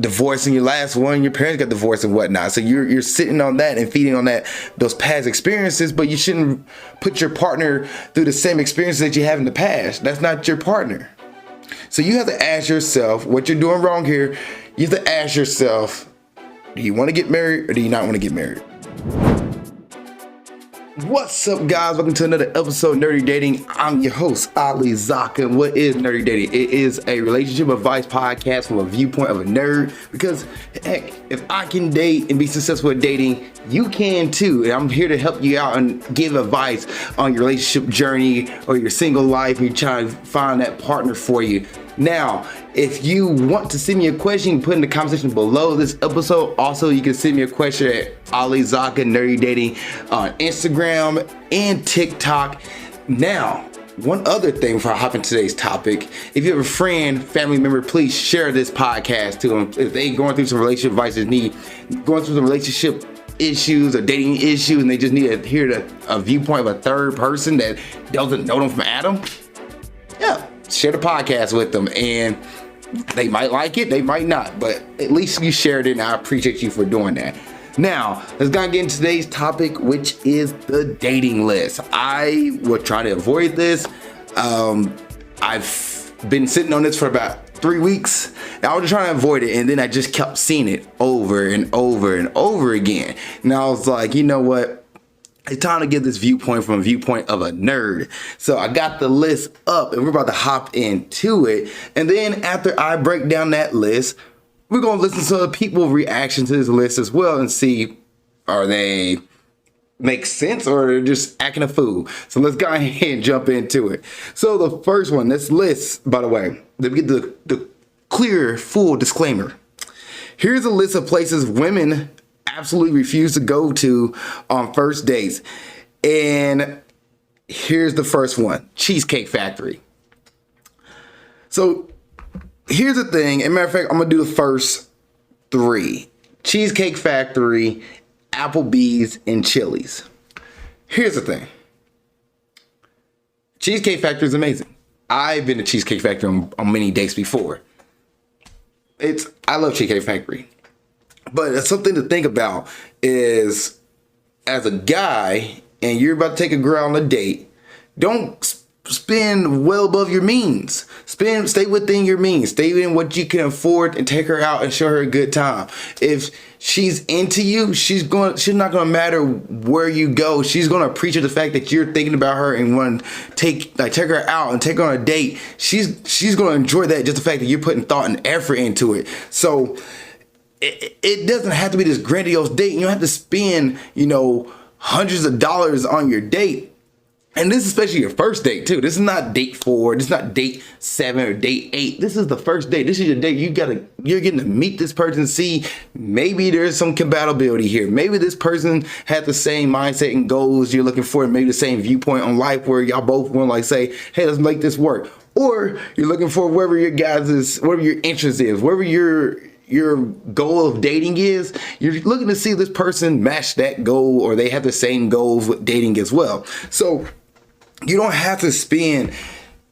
divorcing your last one, your parents got divorced and whatnot. So you're sitting on that and feeding on that, those past experiences, but you shouldn't put your partner through the same experiences that you have in the past. That's not your partner. So you have to ask yourself what you're doing wrong here. You have to ask yourself, do you want to get married or do you not want to get married? What's up, guys? Welcome to another episode of Nerdy Dating. I'm your host, Zakka. What is Nerdy Dating? It is a relationship advice podcast from a viewpoint of a nerd. Because, heck, if I can date and be successful at dating, you can too. And I'm here to help you out and give advice on your relationship journey or your single life. And you're trying to find that partner for you. Now, if you want to send me a question, you can put in the comment section below this episode. Also, you can send me a question at alizakkanerdydating on Instagram and TikTok. Now, one other thing before I hop into today's topic, if you have a friend, family member, please share this podcast to them. If they going through some relationship advice, going through some relationship issues or dating issues, and they just need to hear a viewpoint of a third person that doesn't know them from Adam, yeah, share the podcast with them, and they might like it, they might not, but at least you shared it, and I appreciate you for doing that. Now, let's go get into today's topic, which is the dating list. I will try to avoid this. I've been sitting on this for about 3 weeks, and I was just trying to avoid it, and then I just kept seeing it over and over and over again. And I was like, you know what? It's time to give this viewpoint from a viewpoint of a nerd. So I got the list up and we're about to hop into it. And then after I break down that list, we're going to listen to the people's reaction to this list as well and see, are they make sense or they're just acting a fool? So let's go ahead and jump into it. So the first one, this list, by the way, let me get the clear, full disclaimer. Here's a list of places women absolutely refuse to go to on first dates. And here's the first one, Cheesecake Factory. So here's the thing, as a matter of fact, I'm gonna do the first three: Cheesecake Factory, Applebee's, and Chili's. Here's the thing, Cheesecake Factory is amazing. I've been to Cheesecake Factory on many dates before. I love Cheesecake Factory. But something to think about is, as a guy, and you're about to take a girl on a date, don't spend well above your means. Stay within your means. Stay in what you can afford and take her out and show her a good time. If she's into you, she's not gonna matter where you go. She's gonna appreciate the fact that you're thinking about her and want to take her out and take her on a date. She's gonna enjoy that, just the fact that you're putting thought and effort into it. So it doesn't have to be this grandiose date. You don't have to spend, hundreds of dollars on your date. And this is especially your first date too. This is not date 4. This is not date 7 or date 8. This is the first date. This is your date. You're getting to meet this person, see maybe there's some compatibility here. Maybe this person had the same mindset and goals you're looking for, and maybe the same viewpoint on life where y'all both want to say, hey, let's make this work. Or you're looking for whatever your interest is, wherever your goal of dating is, you're looking to see if this person match that goal or they have the same goals with dating as well. So you don't have to spend,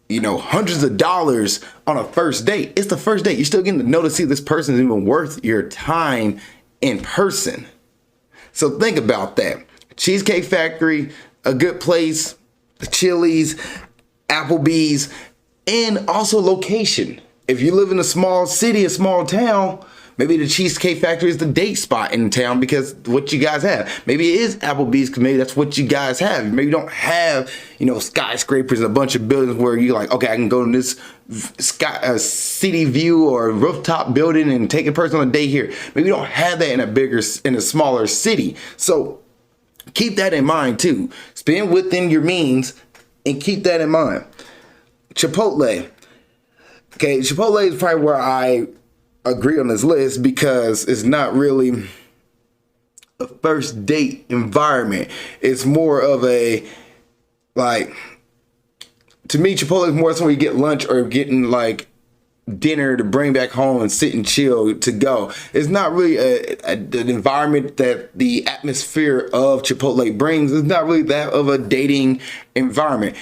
hundreds of dollars on a first date. It's the first date. You're still getting to know to see if this person is even worth your time in person. So think about that. Cheesecake Factory, a good place, Chili's, Applebee's, and also location. If you live in a small city, a small town, maybe the Cheesecake Factory is the date spot in town because what you guys have. Maybe it is Applebee's because maybe that's what you guys have. Maybe you don't have, skyscrapers and a bunch of buildings where you're like, okay, I can go to this city view or rooftop building and take a person on a date here. Maybe you don't have that in a smaller city. So keep that in mind too. Spend within your means and keep that in mind. Chipotle. Okay, Chipotle is probably where I agree on this list because it's not really a first date environment. It's more of to me, Chipotle is more somewhere you get lunch or getting dinner to bring back home and sit and chill to go. It's not really an environment that the atmosphere of Chipotle brings. It's not really that of a dating environment.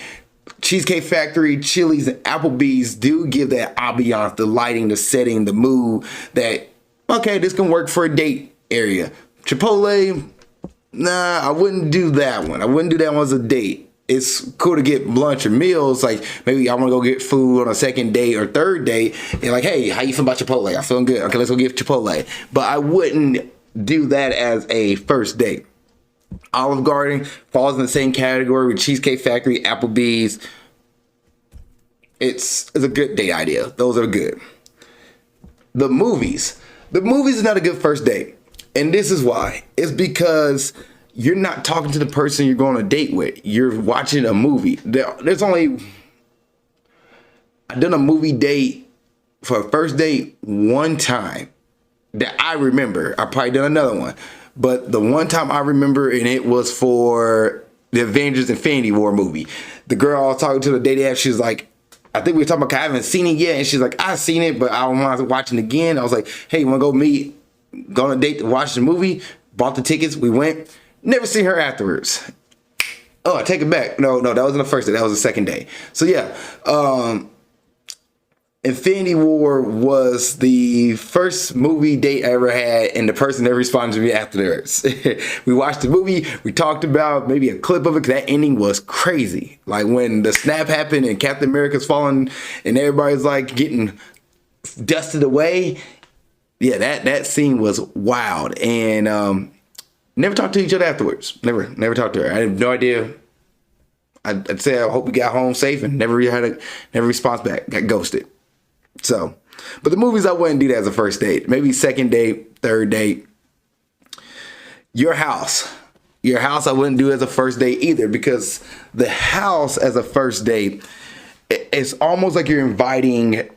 Cheesecake Factory, Chili's, and Applebee's do give that ambiance, the lighting, the setting, the mood that Okay, this can work for a date area. Chipotle, nah, I wouldn't do that one. I wouldn't do that one as a date. It's cool to get lunch or meals. Like maybe I want to go get food on a second date or third date. And like, hey, how you feel about Chipotle? I'm feeling good. Okay, let's go get Chipotle. But I wouldn't do that as a first date. Olive Garden falls in the same category with Cheesecake Factory, Applebee's. It's a good date idea. Those are good. The movies. The movies is not a good first date. And this is why. It's because you're not talking to the person you're going on a date with. You're watching a movie. There's only... I've done a movie date for a first date one time that I remember. I probably done another one. But the one time I remember, and it was for the Avengers Infinity War movie. The girl I was talking to the dating app, she was like, I think we were talking about, I haven't seen it yet. And she's like, I've seen it, but I want to watch it again. I was like, hey, you want to go on a date to watch the movie? Bought the tickets. We went. Never seen her afterwards. Oh, I take it back. No, that wasn't the first day. That was the second day. So yeah, Infinity War was the first movie date I ever had, and the person never responded to me afterwards. We watched the movie, we talked about maybe a clip of it, because that ending was crazy. Like when the snap happened and Captain America's falling and everybody's like getting dusted away. Yeah, that scene was wild. And never talked to each other afterwards. Never talked to her. I have no idea. I'd say I hope we got home safe, and never response back. Got ghosted. So, but the movies I wouldn't do that as a first date. Maybe second date, third date. Your house I wouldn't do as a first date either, because the house as a first date, it's almost like you're inviting,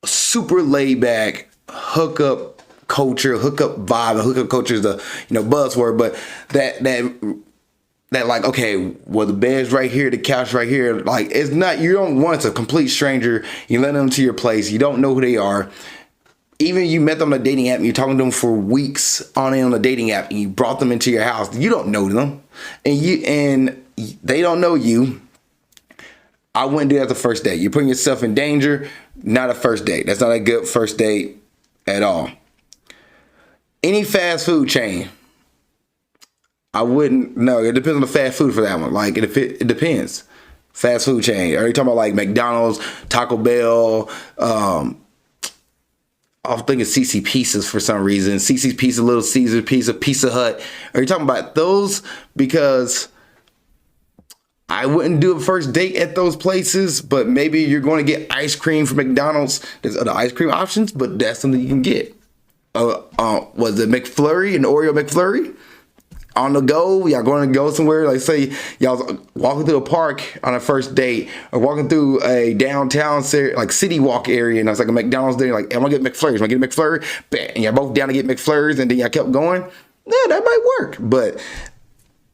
super laid back hookup culture, hookup vibe. Hookup culture is the buzzword, but that like, okay, well, the bed's right here, the couch right here. Like, it's not, you don't want, it's a complete stranger. You let them to your place. You don't know who they are. Even you met them on a dating app and you're talking to them for weeks on the dating app, and you brought them into your house. You don't know them, and they don't know you. I wouldn't do that as a first date. You're putting yourself in danger. Not a first date. That's not a good first date at all. Any fast food chain, I wouldn't. No, it depends on the fast food for that one. Like it depends. Fast food chain. Are you talking about like McDonald's, Taco Bell? I'm thinking CC Pizzas for some reason. CC Pizza, Little Caesar Pizza, Pizza Hut. Are you talking about those? Because I wouldn't do a first date at those places, but maybe you're going to get ice cream from McDonald's. There's other ice cream options, but that's something you can get. Was it McFlurry, an Oreo McFlurry? On the go, y'all going to go somewhere, like say y'all walking through a park on a first date, or walking through a downtown like city walk area, and it's like a McDonald's there, like, am I get McFlurries? Am I get a McFlurry? Bam, and y'all both down to get McFlurries, and then y'all kept going. Yeah, that might work. But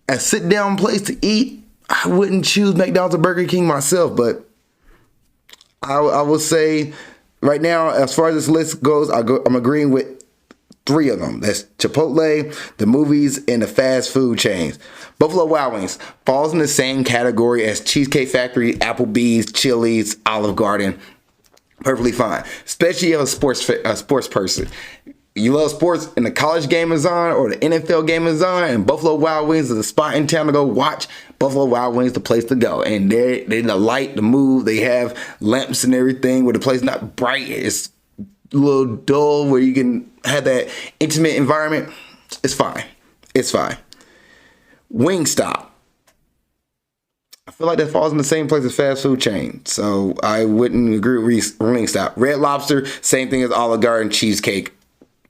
a sit down place to eat, I wouldn't choose McDonald's or Burger King myself. But I will say right now, as far as this list goes, I'm agreeing with 3 of them. That's Chipotle, the movies, and the fast food chains. Buffalo Wild Wings falls in the same category as Cheesecake Factory, Applebee's, Chili's, Olive Garden. Perfectly fine. Especially if you're a sports person. You love sports and the college game is on or the NFL game is on, and Buffalo Wild Wings is a spot in town to go watch. Buffalo Wild Wings is the place to go. And they the light, the move, they have lamps and everything where the place is not bright. It's a little dull where you can have that intimate environment. It's fine. It's fine. Wingstop. I feel like that falls in the same place as fast food chain. So I wouldn't agree with Wingstop. Red Lobster, same thing as Olive Garden, cheesecake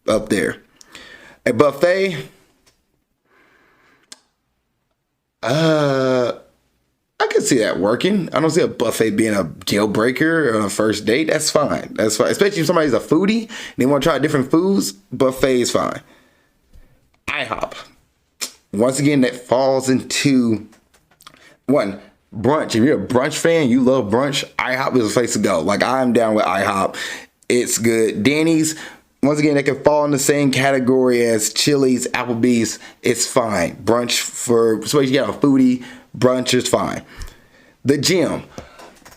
up there. A buffet. I could see that working. I don't see a buffet being a deal breaker on a first date. That's fine. That's fine. Especially if somebody's a foodie and they want to try different foods. Buffet is fine. IHOP. Once again, that falls into one, brunch. If you're a brunch fan, you love brunch, IHOP is the place to go. Like, I'm down with IHOP. It's good. Denny's, once again, they can fall in the same category as Chili's, Applebee's. It's fine. Brunch for, so you got a foodie, brunch is fine. The gym.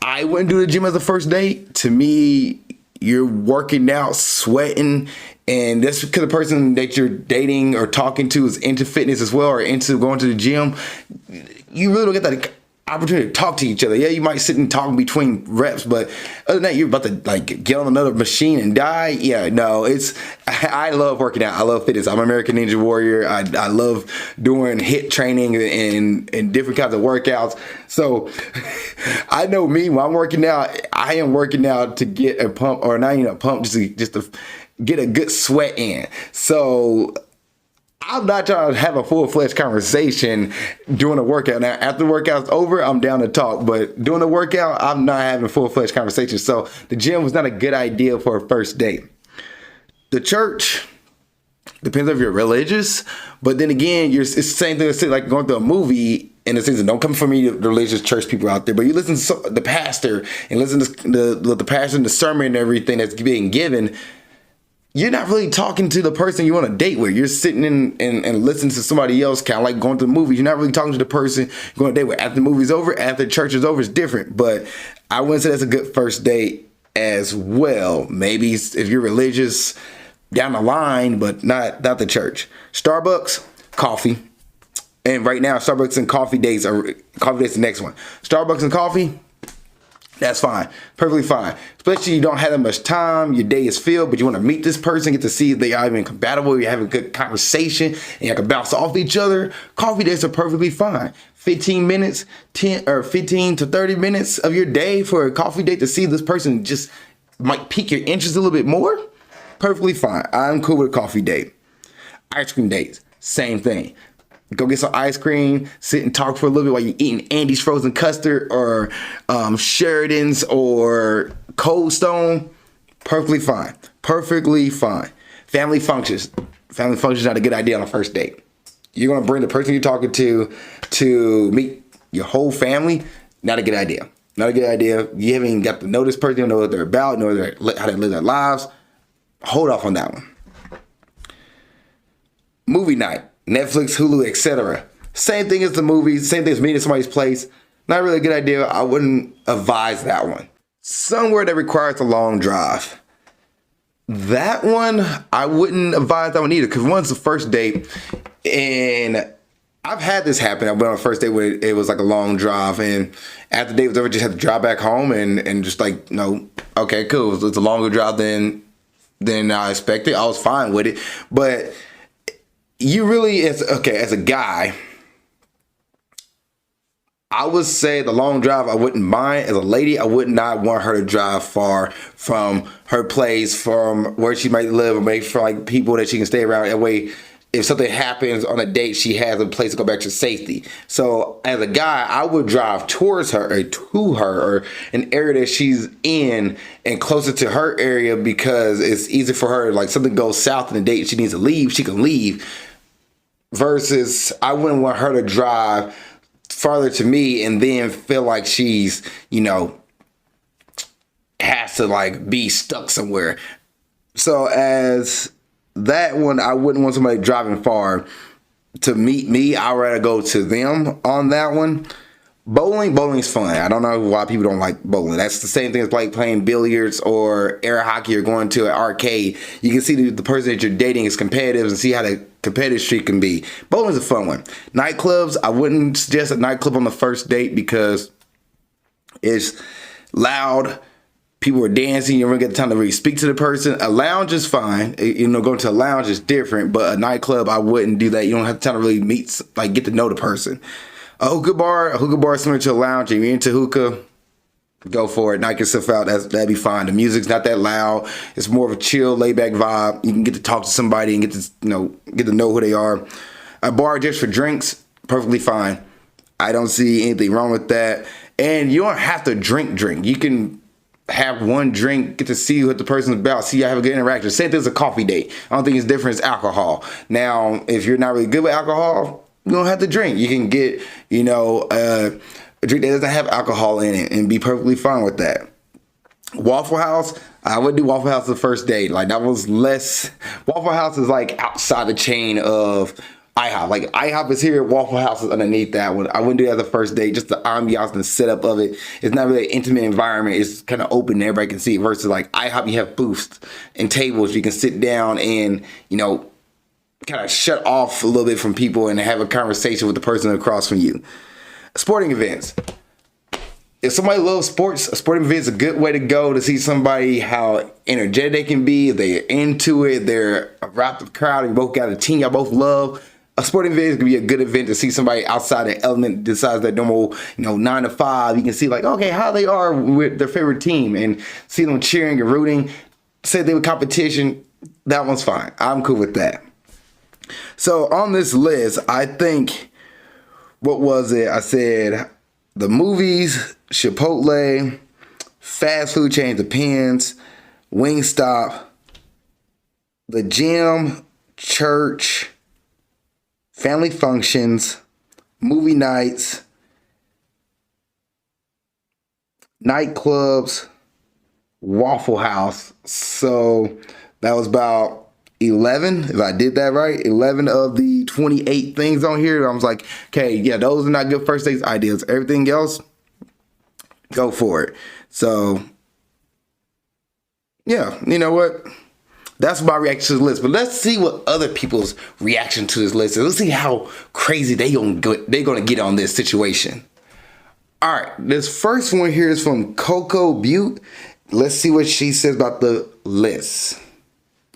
I wouldn't do the gym as a first date. To me, you're working out, sweating, and that's because the person that you're dating or talking to is into fitness as well, or into going to the gym. You really don't get that opportunity to talk to each other. Yeah, you might sit and talk between reps, but other than that, you're about to like get on another machine and die. Yeah, no, I love working out. I love fitness. I'm an American Ninja Warrior. I love doing HIIT training and different kinds of workouts. So I know me, when I'm working out, I am working out to get a pump, or not even a pump, just to get a good sweat in. So I'm not trying to have a full-fledged conversation during a workout. Now, after the workout's over, I'm down to talk. But during the workout, I'm not having a full-fledged conversation. So the gym was not a good idea for a first date. The church, depends if you're religious. But then again, it's the same thing as like going to a movie. In the sense, don't come for me, the religious church people out there, but you listen to the pastor and listen to the pastor and the sermon and everything that's being given. You're not really talking to the person you want to date with. You're sitting in and listening to somebody else, kind of like going to the movies. You're not really talking to the person you're going to date with. After the movie's over, after church is over, it's different. But I wouldn't say that's a good first date as well. Maybe if you're religious, down the line, but not the church. Starbucks, coffee. And right now, Starbucks and coffee dates the next one. Starbucks and coffee, that's fine. Perfectly fine. Especially you don't have that much time. Your day is filled, but you want to meet this person, get to see if they are even compatible. You have a good conversation, and you can bounce off each other. Coffee dates are perfectly fine. 15 minutes, 15 to 30 minutes of your day for a coffee date to see this person just might pique your interest a little bit more. Perfectly fine. I'm cool with a coffee date. Ice cream dates, same thing. Go get some ice cream, sit and talk for a little bit while you're eating Andy's frozen custard or Sheridan's or Cold Stone. Perfectly fine. Perfectly fine. Family functions. Family functions not a good idea on a first date. You're going to bring the person you're talking to meet your whole family. Not a good idea. Not a good idea. You haven't even got to know this person. You don't know what they're about. Know how they live their lives. Hold off on that one. Movie night. Netflix, Hulu, etc. Same thing as the movies, same thing as meeting somebody's place. Not really a good idea. I wouldn't advise that one. Somewhere that requires a long drive. That one, I wouldn't advise that one either, because one's the first date, and I've had this happen. I went on a first date where it was like a long drive, and after the date was over, just had to drive back home and just like, no, okay, cool. It's a longer drive than I expected. I was fine with it, but you really, as a guy, I would say the long drive I wouldn't mind. As a lady, I would not want her to drive far from her place, from where she might live, or maybe for like people that she can stay around. That way, if something happens on a date, she has a place to go back to safety. So as a guy, I would drive towards her or to her or an area that she's in and closer to her area, because it's easy for her. Like something goes south in the date, she needs to leave, she can leave. Versus I wouldn't want her to drive farther to me and then feel like she's, has to like be stuck somewhere. So as that one, I wouldn't want somebody driving far to meet me. I'd rather go to them on that one. Bowling's fun. I don't know why people don't like bowling. That's the same thing as like playing billiards or air hockey or going to an arcade. You can see the person that you're dating is competitive and see how the competitive streak can be. Bowling's a fun one. Nightclubs, I wouldn't suggest a nightclub on the first date because it's loud. People are dancing. You don't get the time to really speak to the person. A lounge is fine. Going to a lounge is different, but a nightclub, I wouldn't do that. You don't have time to really meet, like get to know the person. A hookah bar is similar to a lounge. If you're into hookah, go for it. Knock yourself out. That'd be fine. The music's not that loud. It's more of a chill, laid back vibe. You can get to talk to somebody and get to know who they are. A bar just for drinks, perfectly fine. I don't see anything wrong with that. And you don't have to drink. You can have one drink, get to see what the person's about, see y'all have a good interaction. Same thing as a coffee date. I don't think it's different as alcohol. Now, if you're not really good with alcohol, you don't have to drink. You can get, a drink that doesn't have alcohol in it and be perfectly fine with that. Waffle House, I would do Waffle House the first date. Like that was less, Waffle House is like outside the chain of IHOP. Like IHOP is here, Waffle House is underneath that one. I wouldn't do that as a first date. Just the ambiance and the setup of it. It's not really an intimate environment. It's kind of open and everybody can see it. Versus like IHOP, you have booths and tables. You can sit down and, kind of shut off a little bit from people and have a conversation with the person across from you. Sporting events. If somebody loves sports, a sporting event is a good way to go to see somebody, how energetic they can be. If they're into it, they're a wrapped up crowd, you both got a team y'all both love. A sporting event can be a good event to see somebody outside the element besides their normal, 9 to 5. You can see like, okay, how they are with their favorite team and see them cheering and rooting. Say they were competition, that one's fine. I'm cool with that. So on this list, I think, what was it? I said the movies, Chipotle, fast food chain depends, Wingstop, the gym, church, family functions, movie nights, nightclubs, Waffle House. So that was about 11, if I did that right. 11 of the 28 things on here. I was like, okay, yeah, those are not good first dates ideas. Everything else, go for it. So, yeah, you know what? That's my reaction to the list. But let's see what other people's reaction to this list is. Let's see how crazy they're gonna get on this situation. All right, this first one here is from Coco Butte. Let's see what she says about the list.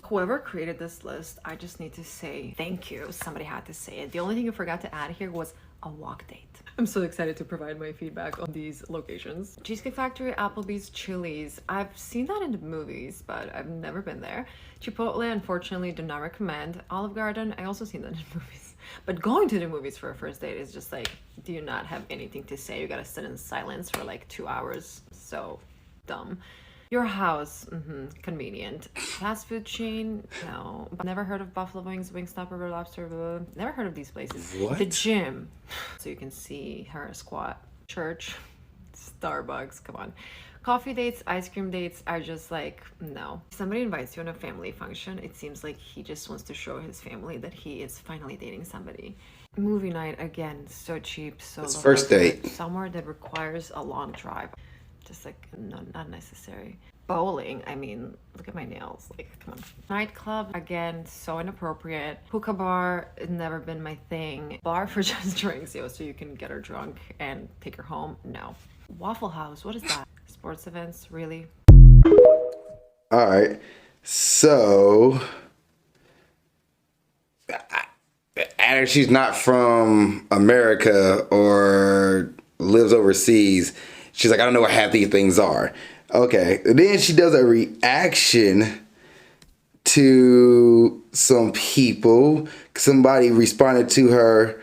Whoever created this list, I just need to say thank you. Somebody had to say it. The only thing you forgot to add here was a walk date. I'm so excited to provide my feedback on these locations. Cheesecake Factory, Applebee's, Chili's. I've seen that in the movies, but I've never been there. Chipotle, unfortunately, do not recommend. Olive Garden, I also seen that in movies. But going to the movies for a first date is just like, do you not have anything to say? You gotta sit in silence for like 2 hours. So dumb. Your house, convenient. Fast food chain, no. But never heard of Buffalo Wings, Wingstop, or Red Lobster. Blah. Never heard of these places. What? The gym, so you can see her squat. Church, Starbucks, come on. Coffee dates, ice cream dates are just like, no. If somebody invites you on a family function, it seems like he just wants to show his family that he is finally dating somebody. Movie night, again, so cheap, so It's first date. Somewhere that requires a long drive. Just like, no, not necessary. Bowling, I mean, look at my nails, like, come on. Nightclub, again, so inappropriate. Hookah bar, never been my thing. Bar for just drinks, so you can get her drunk and take her home, no. Waffle House, what is that? Sports events, really? All right, so either she's not from America or lives overseas. She's like, I don't know what half these things are. Okay. And then she does a reaction to some people. Somebody responded to her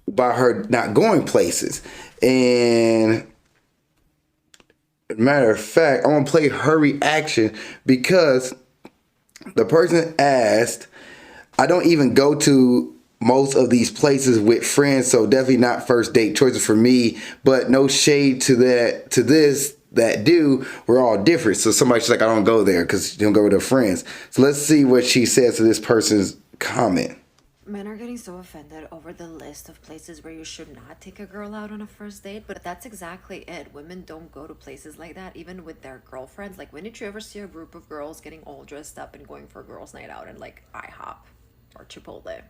by her not going places. And matter of fact, I want to play her reaction because the person asked, I don't even go to most of these places with friends, so definitely not first date choices for me, but no shade to this that do. We're all different. So somebody's like, I don't go there because you don't go with her friends. So let's see what she says to this person's comment. Men are getting so offended over the list of places where you should not take a girl out on a first date, but that's exactly it. Women don't go to places like that, even with their girlfriends. Like, when did you ever see a group of girls getting all dressed up and going for a girls' night out in like IHOP or Chipotle?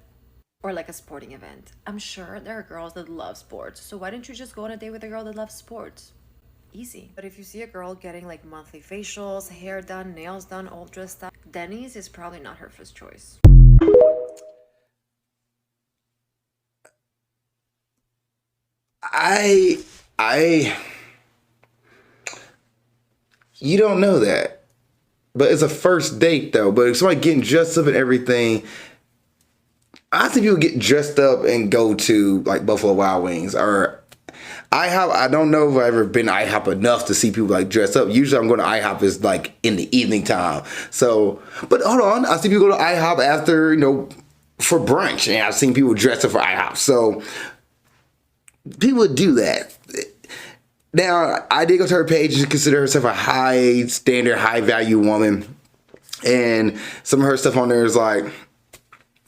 Or like a sporting event. I'm sure there are girls that love sports, so why don't you just go on a date with a girl that loves sports? Easy. But if you see a girl getting like monthly facials, hair done, nails done, all dressed up, Denny's is probably not her first choice. You don't know that, but it's a first date though. But if somebody getting dressed up and everything, I see people get dressed up and go to like Buffalo Wild Wings or IHOP. I don't know if I've ever been to IHOP enough to see people like dressed up. Usually I'm going to IHOP is like in the evening time. So, but hold on, I see people go to IHOP after, for brunch, and I've seen people dressed up for IHOP. So people do that. Now, I did go to her page and consider herself a high standard, high value woman. And some of her stuff on there is like,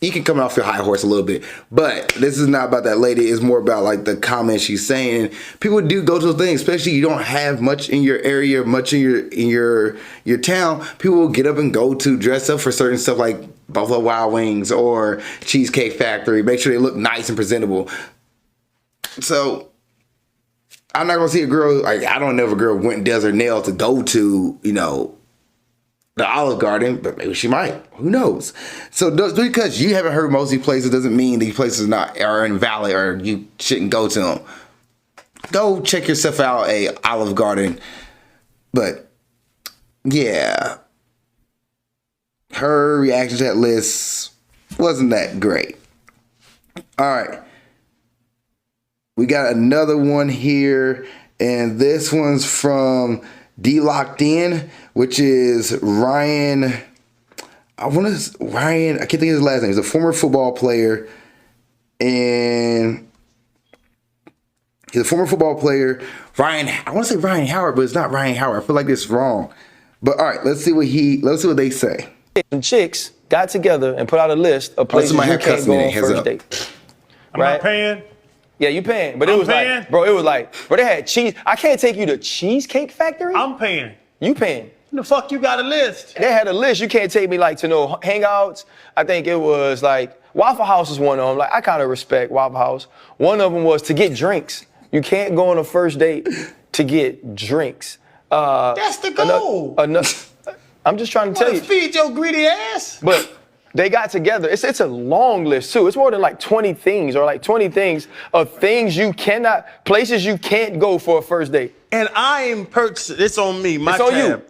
you can come off your high horse a little bit, but this is not about that lady. It's more about like the comments she's saying. People do go to the things, especially you don't have much in your area, much in your town. People will get up and go to dress up for certain stuff like Buffalo Wild Wings or Cheesecake Factory. Make sure they look nice and presentable. So I'm not gonna see a girl like I don't know if a girl went and does her nails to go to the Olive Garden, but maybe she might. Who knows? So just because you haven't heard most of these places doesn't mean these places are invalid or you shouldn't go to them. Go check yourself out a Olive Garden. But yeah, her reaction to that list wasn't that great. All right. We got another one here, and this one's from D Locked In, which is Ryan. I can't think of his last name. He's a former football player, and Ryan. I want to say Ryan Howard, but it's not Ryan Howard. I feel like it's wrong. But all right, let's see what they say. Some chicks got together and put out a list of places you can't go on first date. I'm not paying. Yeah, you paying, but it was like, bro, they had cheese. I can't take you to Cheesecake Factory. I'm paying. You paying? The fuck you got a list? They had a list. You can't take me like to no hangouts. I think it was like Waffle House is one of them. Like I kind of respect Waffle House. One of them was to get drinks. You can't go on a first date to get drinks. That's the goal. I'm just trying to tell you. Feed your greedy ass. But they got together. It's a long list too. It's more than like 20 things or like 20 things of things places you can't go for a first date. And I am it's on me, my tab. You.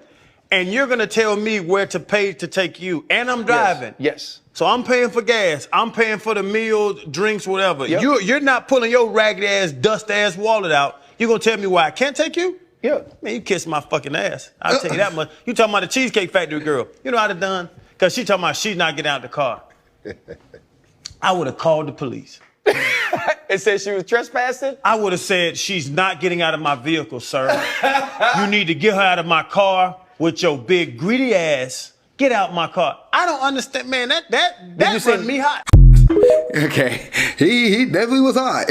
And you're gonna tell me where to pay to take you. And I'm driving. Yes. So I'm paying for gas. I'm paying for the meals, drinks, whatever. Yep. You're not pulling your ragged ass, dust ass wallet out. You're gonna tell me why I can't take you? Yeah. Man, you kiss my fucking ass. I'll tell you that much. You talking about the Cheesecake Factory girl. You know how I'd have done? Because she talking about she's not getting out the car. I would have called the police. It said she was trespassing? I would have said, she's not getting out of my vehicle, sir. You need to get her out of my car with your big greedy ass. Get out my car. I don't understand, man. That run me hot. Okay, he definitely was hot.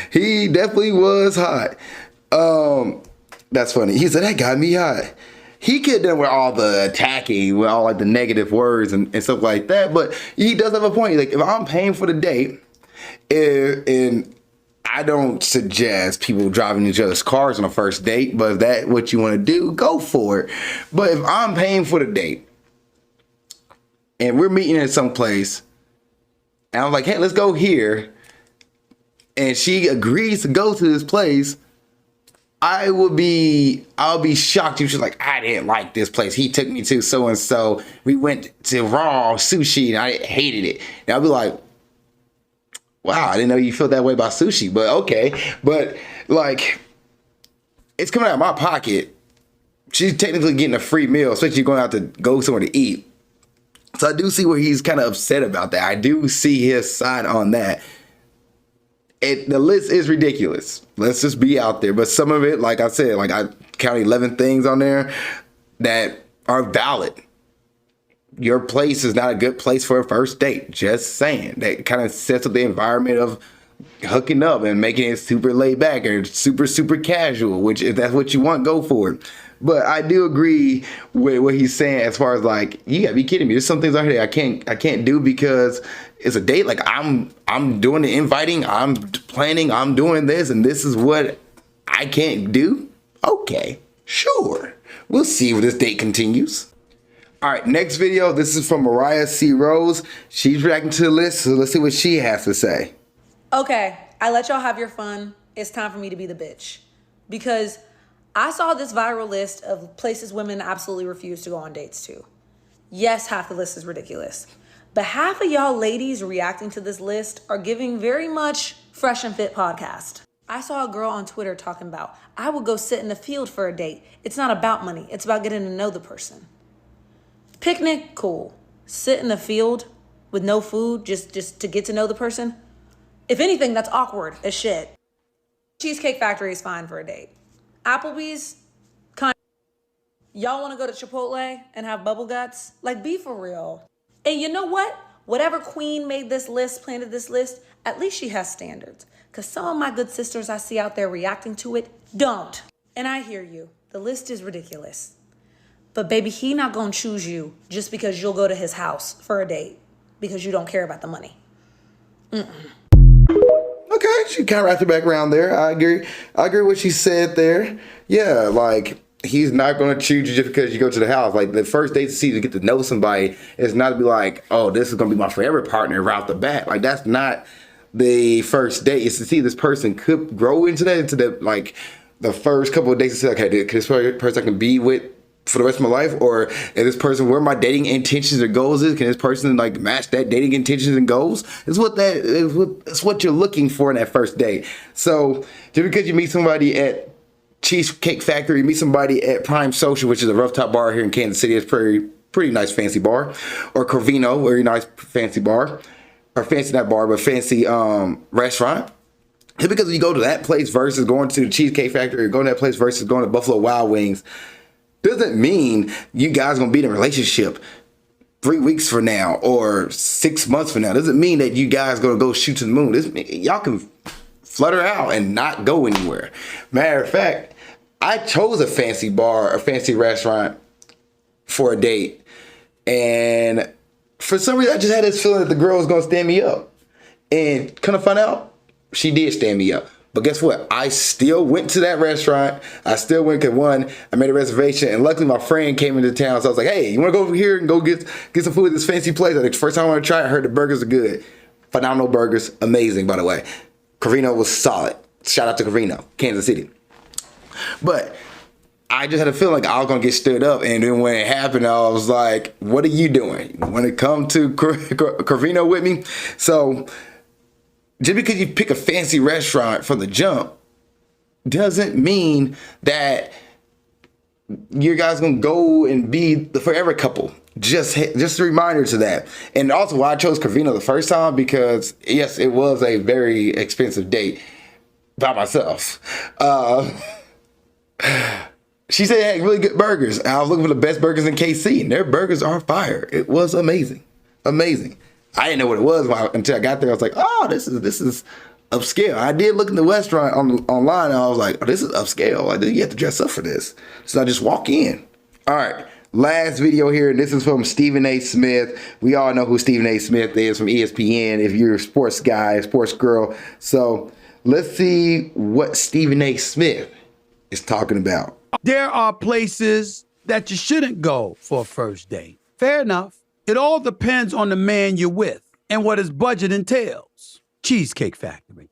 He definitely was hot. That's funny. He said that got me hot. He could have done with all the attacking, with all like the negative words and stuff like that, but he does have a point. Like if I'm paying for the date, and I don't suggest people driving each other's cars on a first date, but if that's what you want to do, go for it. But if I'm paying for the date and we're meeting at some place, and I'm like, hey, let's go here, and she agrees to go to this place, I'll be shocked if she's like, I didn't like this place. He took me to so-and-so. We went to raw sushi and I hated it. And I'll be like, wow, I didn't know you felt that way about sushi, but okay. But like, it's coming out of my pocket. She's technically getting a free meal, especially going out to go somewhere to eat. So I do see where he's kind of upset about that. I do see his side on that. The list is ridiculous. Let's just be out there. But some of it, like I said, like I count 11 things on there that are valid. Your place is not a good place for a first date. Just saying. That kind of sets up the environment of hooking up and making it super laid back or super, super casual, which if that's what you want, go for it. But I do agree with what he's saying as far as like, you gotta be kidding me. There's some things out here I can't do because it's a date. Like I'm doing the inviting, I'm planning, I'm doing this, and this is what I can't do. Okay, sure. We'll see if this date continues. All right, next video. This is from Mariah C. Rose. She's reacting to the list, so let's see what she has to say. Okay, I let y'all have your fun. It's time for me to be the bitch. Because I saw this viral list of places women absolutely refuse to go on dates to. Yes, half the list is ridiculous. But half of y'all ladies reacting to this list are giving very much Fresh and Fit podcast. I saw a girl on Twitter talking about, I would go sit in the field for a date. It's not about money. It's about getting to know the person. Picnic, cool. Sit in the field with no food just to get to know the person. If anything, that's awkward as shit. Cheesecake Factory is fine for a date. Applebee's, y'all want to go to Chipotle and have bubble guts? Like, be for real. And you know what? whatever queen made this list, planted this list, at least she has standards. Because some of my good sisters I see out there reacting to it don't. And I hear you. The list is ridiculous. But baby, he not gonna choose you just because you'll go to his house for a date because you don't care about the money. Okay, she kind of wrapped it back around there. I agree with what she said there. Yeah, like, he's not going to choose you just because you go to the house. Like, the first date to get to know somebody is not to be like, oh, this is going to be my forever partner right off the bat. Like, that's not the first date. It's to see this person could grow into that, like, the first couple of days to say, okay, this person I can be with for the rest of my life, or is this person where my dating intentions or goals is? Can this person like match that dating intentions and goals? It's what you're looking for in that first date. So just because you meet somebody at Cheesecake Factory, you meet somebody at Prime Social, which is a rooftop bar here in Kansas City, it's pretty nice fancy bar, or Corvino, very nice fancy bar, or fancy not bar, but fancy restaurant. Just because you go to that place versus going to the Cheesecake Factory, or going to that place versus going to Buffalo Wild Wings, doesn't mean you guys gonna be in a relationship 3 weeks from now or 6 months from now. Doesn't mean that you guys gonna go shoot to the moon. Y'all can flutter out and not go anywhere. Matter of fact, I chose a fancy bar, a fancy restaurant for a date, and for some reason I just had this feeling that the girl was gonna stand me up. And kind of find out, she did stand me up. But guess what? I still went to that restaurant. I still went because, one, I made a reservation, and luckily my friend came into town. So I was like, hey, you want to go over here and go get some food at this fancy place? Like, the first time I want to try it, I heard the burgers are good. Phenomenal burgers. Amazing, by the way. Corvino was solid. Shout out to Corvino, Kansas City. But I just had a feeling like I was going to get stood up. And then when it happened, I was like, what are you doing? You want to come to Corvino with me? So just because you pick a fancy restaurant from the jump doesn't mean that you guys gonna go and be the forever couple. Just a reminder to that. And also why I chose Corvino the first time, because yes, it was a very expensive date by myself. She said it had really good burgers. And I was looking for the best burgers in KC, and their burgers are fire. It was amazing. Amazing. I didn't know what it was until I got there. I was like, oh, this is upscale. I did look in the restaurant online, and I was like, oh, this is upscale. Like, you have to dress up for this. So I just walk in. All right, last video here, and this is from Stephen A. Smith. We all know who Stephen A. Smith is from ESPN, if you're a sports guy, sports girl. So let's see what Stephen A. Smith is talking about. There are places that you shouldn't go for a first date. Fair enough. It all depends on the man you're with and what his budget entails. Cheesecake Factory.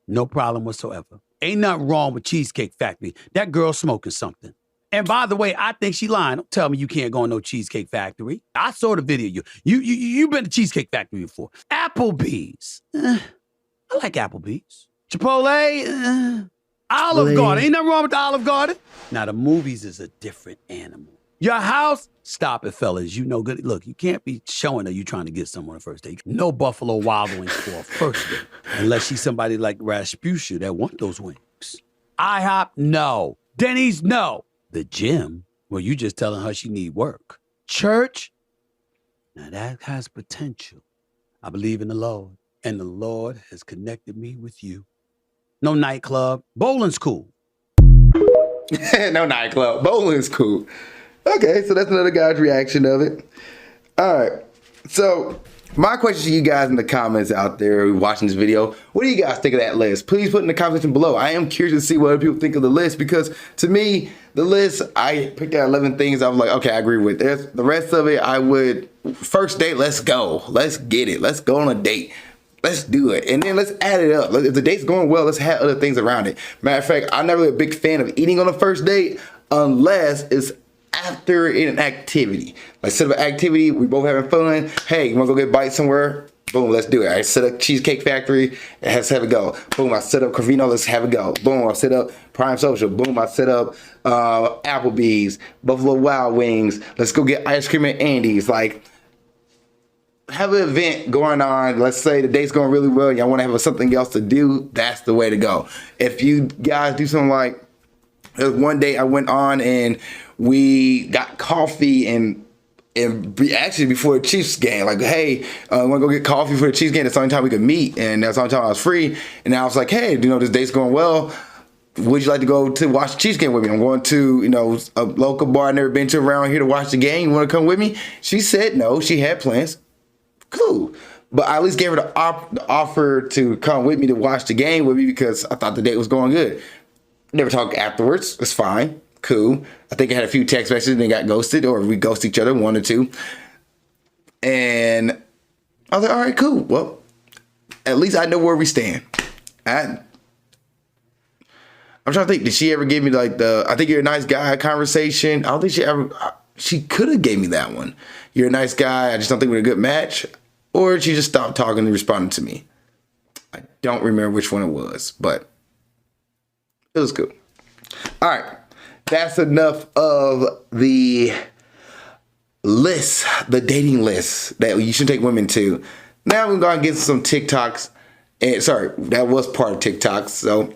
No problem whatsoever. Ain't nothing wrong with Cheesecake Factory. That girl smoking something. And by the way, I think she lying. Don't tell me you can't go in no Cheesecake Factory. I saw the video. You've been to Cheesecake Factory before. Applebee's. I like Applebee's. Chipotle. Olive Garden. Ain't nothing wrong with the Olive Garden. Now, the movies is a different animal. Your house? Stop it, fellas. You know good. Look, you can't be showing that you trying to get someone on a first date. No Buffalo Wild Wings for a first date. Unless she's somebody like Rasputia that want those wings. IHOP? No. Denny's? No. The gym? Well, you just telling her she need work. Church? Now that has potential. I believe in the Lord, and the Lord has connected me with you. No nightclub. Bowling's cool. No nightclub. Bowling's cool. Okay, so that's another guy's reaction of it. All right, so my question to you guys in the comments out there who watching this video, what do you guys think of that list? Please put in the comment section below. I am curious to see what other people think of the list, because to me, the list, I picked out 11 things I was like, okay, I agree with. The rest of it, I would, first date, let's go. Let's get it. Let's go on a date. Let's do it. And then let's add it up. If the date's going well, let's have other things around it. Matter of fact, I'm not really a big fan of eating on a first date unless it's after an activity. Like, set up an activity, we both having fun. Hey, you want to go get a bite somewhere? Boom, let's do it. I set up Cheesecake Factory, let's have it go. Boom, I set up Corvino, let's have it go. Boom, I set up Prime Social. Boom, I set up Applebee's, Buffalo Wild Wings. Let's go get ice cream at Andy's. Like, have an event going on. Let's say the date's going really well. Y'all want to have something else to do. That's the way to go. If you guys do something like, one day I went on and we got coffee and And actually before the Chiefs game, like, hey, I want to go get coffee for the Chiefs game. That's the only time we could meet, and that's the only time I was free. And I was like, hey, this date's going well. Would you like to go to watch the Chiefs game with me? I'm going to, a local bar I've never been to around here to watch the game. You want to come with me? She said no. She had plans. Cool. But I at least gave her the offer to come with me to watch the game with me because I thought the date was going good. Never talked afterwards. It's fine. Cool. I think I had a few text messages and got ghosted, or we ghosted each other, one or two. And I was like, all right, cool. Well, at least I know where we stand. I'm trying to think, did she ever give me like I think you're a nice guy conversation? I don't think she could have gave me that one. You're a nice guy. I just don't think we're a good match. Or she just stopped talking and responded to me. I don't remember which one it was, but it was good. All right. That's enough of the list, the dating list that you should take women to. Now we're going to get some TikToks. And sorry, that was part of TikToks. So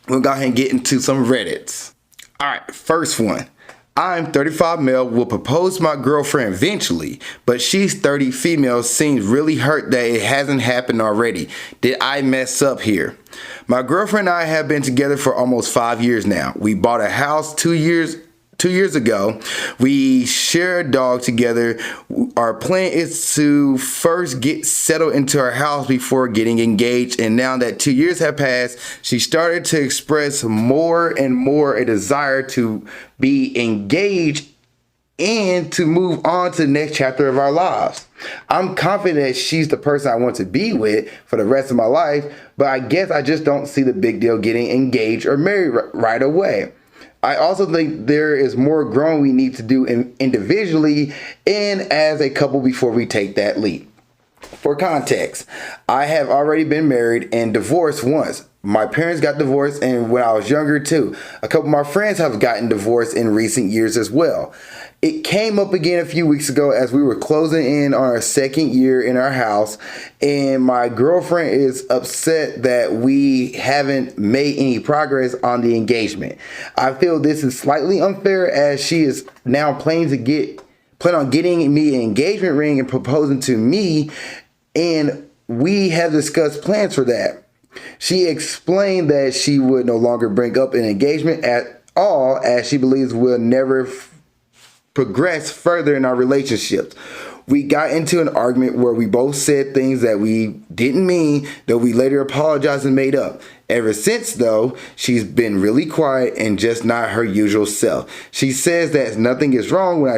we'll go ahead and get into some Reddits. All right, first one. I'm 35 male, will propose to my girlfriend eventually, but she's 30 female, seems really hurt that it hasn't happened already. Did I mess up here? My girlfriend and I have been together for almost 5 years now. We bought a house 2 years ago. We share a dog together. Our plan is to first get settled into our house before getting engaged. And now that 2 years have passed, she started to express more and more a desire to be engaged and to move on to the next chapter of our lives. I'm confident that she's the person I want to be with for the rest of my life, but I guess I just don't see the big deal getting engaged or married right away. I also think there is more growing we need to do individually and as a couple before we take that leap. For context, I have already been married and divorced once. My parents got divorced, and when I was younger too. A couple of my friends have gotten divorced in recent years as well. It came up again a few weeks ago as we were closing in on our second year in our house, and my girlfriend is upset that we haven't made any progress on the engagement. I feel this is slightly unfair as she is now planning on getting me an engagement ring and proposing to me, and we have discussed plans for that. She explained that she would no longer bring up an engagement at all as she believes we'll never progress further in our relationships. We got into an argument where we both said things that we didn't mean that we later apologized and made up. Ever since, though, she's been really quiet and just not her usual self. She says that nothing is wrong when I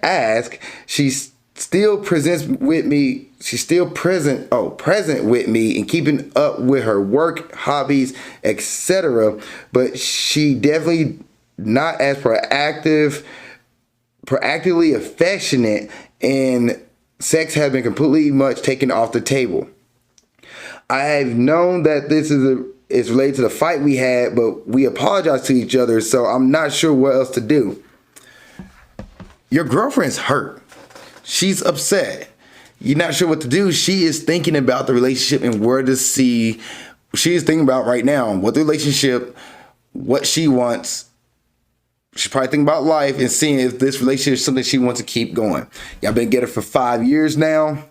ask. She's still present with me. She's still present with me and keeping up with her work, hobbies, etc. But she definitely not as proactively affectionate, and sex has been completely much taken off the table. I have known that this is related to the fight we had, but we apologized to each other, so I'm not sure what else to do. Your girlfriend's hurt. She's upset. You're not sure what to do. She is thinking about the relationship and where to see. She is thinking about right now what the relationship, what she wants. She's probably thinking about life and seeing if this relationship is something she wants to keep going. Y'all been together for 5 years now.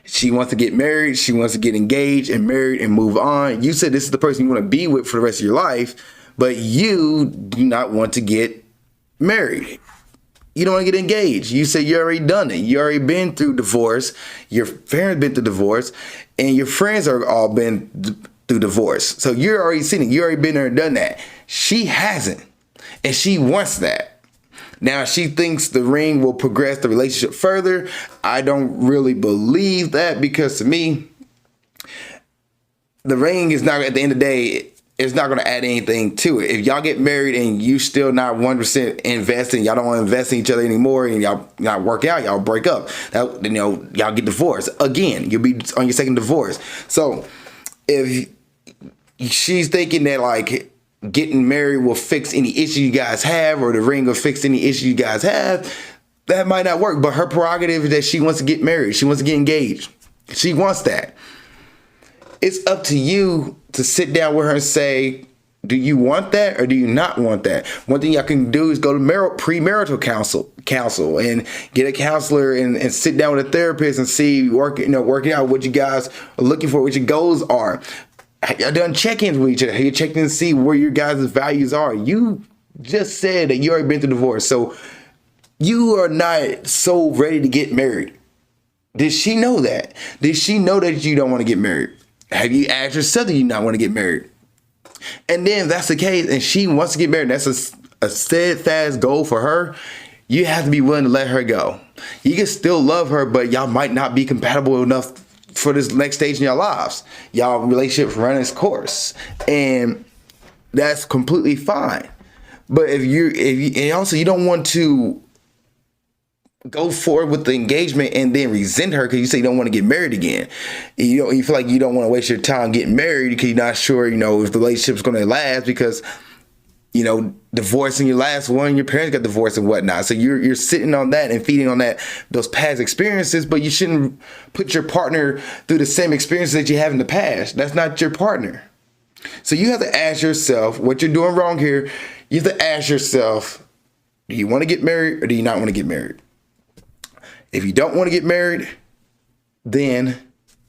She wants to get married. She wants to get engaged and married and move on. You said this is the person you want to be with for the rest of your life, but you do not want to get married. You don't want to get engaged. You said you already done it. You already been through divorce. Your parents been through divorce, and your friends are all been through divorce. So you're already seen it. You already been there and done that. She hasn't, and she wants that. Now she thinks the ring will progress the relationship further. I don't really believe that, because to me, the ring is not, at the end of the day, it's not going to add anything to it. If y'all get married and you still not 100% investing, y'all don't want to invest in each other anymore, and y'all not work out, y'all break up. Y'all get divorced. Again, you'll be on your second divorce. So if she's thinking that like getting married will fix any issue you guys have, or the ring will fix any issue you guys have, that might not work. But her prerogative is that she wants to get married. She wants to get engaged. She wants that. It's up to you to sit down with her and say, Do you want that or do you not want that? One thing y'all can do is go to premarital counsel and get a counselor and sit down with a therapist and see, working out what you guys are looking for, what your goals are. Y'all done check-ins with each other. You checked in to see where your guys' values are. You just said that you already been through divorce, so you are not so ready to get married. Did she know that? Did she know that you don't want to get married? Have you asked yourself that you not want to get married? And then if that's the case and she wants to get married, that's a steadfast goal for her, you have to be willing to let her go. You can still love her, but y'all might not be compatible enough for this next stage in your lives. Y'all relationship running its course. And that's completely fine. But if you and also you don't want to go forward with the engagement and then resent her because you say you don't want to get married again. You feel like you don't want to waste your time getting married because you're not sure, if the relationship's going to last because, divorcing your last one, your parents got divorced and whatnot. So you're sitting on that and feeding on those past experiences, but you shouldn't put your partner through the same experiences that you have in the past. That's not your partner. So you have to ask yourself what you're doing wrong here. You have to ask yourself, do you want to get married or do you not want to get married? If you don't want to get married, then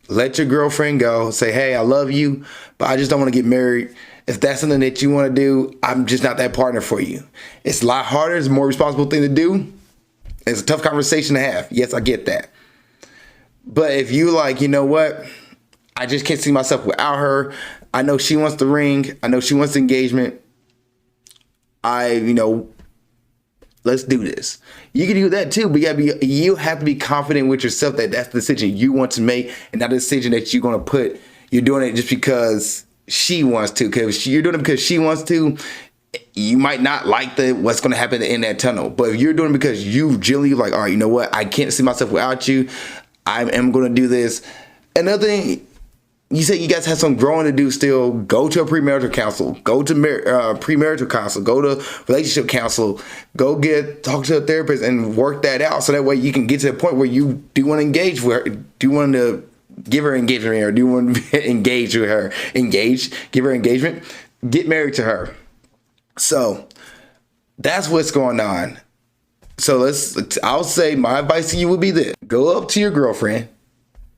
let your girlfriend go. Say, hey, I love you, but I just don't want to get married. If that's something that you want to do, I'm just not that partner for you. It's a lot harder. It's a more responsible thing to do. It's a tough conversation to have. Yes, I get that. But if you like, you know what? I just can't see myself without her. I know she wants the ring. I know she wants the engagement. Let's do this. You can do that too, but you have to be confident with yourself that that's the decision you want to make and not a decision that you're doing it just because she wants to. Because you're doing it because she wants to, you might not like what's going to happen in that tunnel. But if you're doing it because you genuinely like, all right, you know what? I can't see myself without you. I am going to do this. Another thing, you say you guys have some growing to do still. Go to a premarital counsel. Go to premarital counsel. Go to relationship counsel. Go talk to a therapist and work that out. So that way you can get to the point where you do want to engage with her. Do you want to give her engagement or do you want to engage with her? Give her engagement. Get married to her. So that's what's going on. So I'll say my advice to you would be this. Go up to your girlfriend.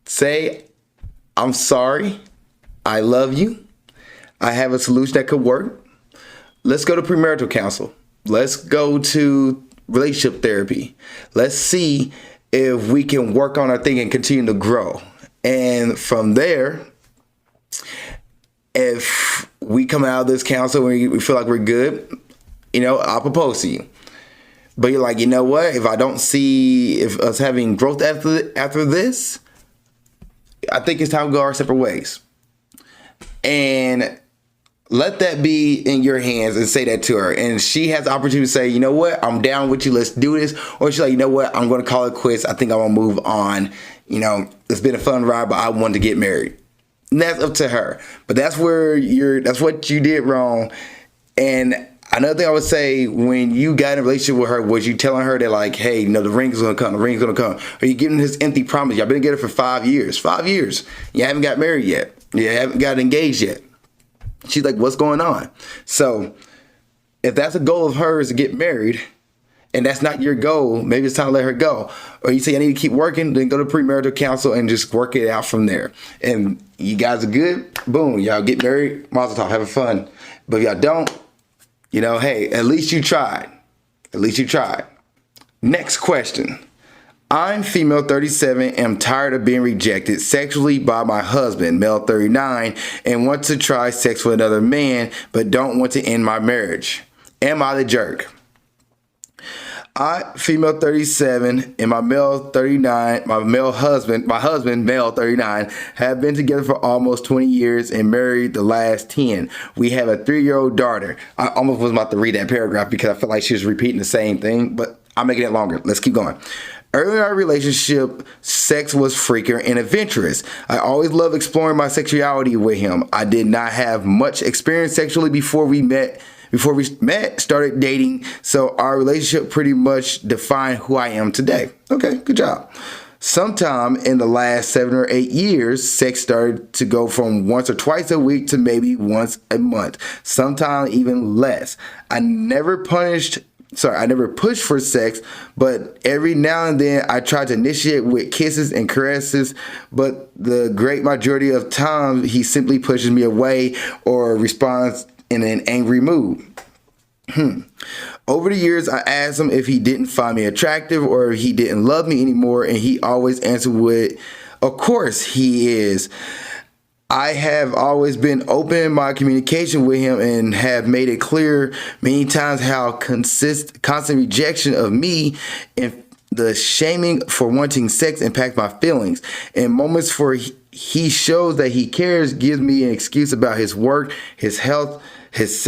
Say, I'm sorry. I love you. I have a solution that could work. Let's go to premarital counsel. Let's go to relationship therapy. Let's see if we can work on our thing and continue to grow. And from there, if we come out of this counsel and we feel like we're good, I'll propose to you. But you're like, you know what? If I don't see if us having growth after this, I think it's time to go our separate ways. And let that be in your hands and say that to her. And she has the opportunity to say, you know what? I'm down with you. Let's do this. Or she's like, you know what? I'm going to call it quits. I think I want to move on. It's been a fun ride, but I want to get married. And that's up to her. But that's what you did wrong. And another thing I would say, when you got in a relationship with her, was you telling her that like, hey, the ring is going to come, the ring's going to come? Are you giving this empty promise? Y'all been together for 5 years. 5 years. You haven't got married yet. You haven't got engaged yet. She's like, what's going on? So if that's a goal of hers to get married, and that's not your goal, maybe it's time to let her go. Or you say, I need to keep working, then go to premarital counsel and just work it out from there. And you guys are good, boom, y'all get married, mazel tov, having fun. But if y'all don't, hey, at least you tried. At least you tried. Next question. I'm female 37, am tired of being rejected sexually by my husband, male 39, and want to try sex with another man, but don't want to end my marriage. Am I the jerk? I, female 37, and my male 39, my husband, male 39, have been together for almost 20 years and married the last 10. We have a 3-year-old daughter. I almost was about to read that paragraph because I felt like she was repeating the same thing, but I'm making it longer. Let's keep going. Early in our relationship, sex was freakier and adventurous. I always loved exploring my sexuality with him. I did not have much experience sexually before we started dating, so our relationship pretty much defined who I am today. Okay, good job. Sometime in the last 7 or 8 years, sex started to go from once or twice a week to maybe once a month, sometimes even less. I never pushed for sex, but every now and then I try to initiate with kisses and caresses, but the great majority of times he simply pushes me away or responds in an angry mood. Over the years, I asked him if he didn't find me attractive or if he didn't love me anymore, and he always answered with, "Of course he is." I have always been open in my communication with him and have made it clear many times how constant rejection of me and the shaming for wanting sex impacts my feelings. In moments where he shows that he cares, gives me an excuse about his work, his health, his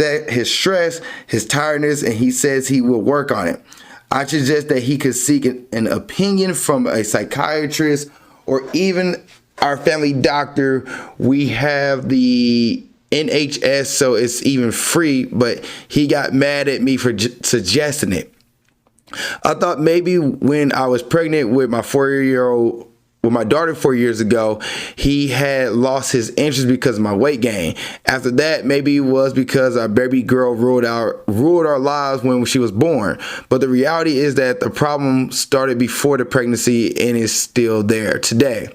stress, his tiredness, and he says he will work on it. I suggest that he could seek an opinion from a psychiatrist or even our family doctor. We have the NHS, so it's even free, but he got mad at me for suggesting it. I thought maybe when I was pregnant with my 4-year-old, with my daughter 4 years ago, he had lost his interest because of my weight gain. After that, maybe it was because our baby girl ruled our lives when she was born. But the reality is that the problem started before the pregnancy and is still there today.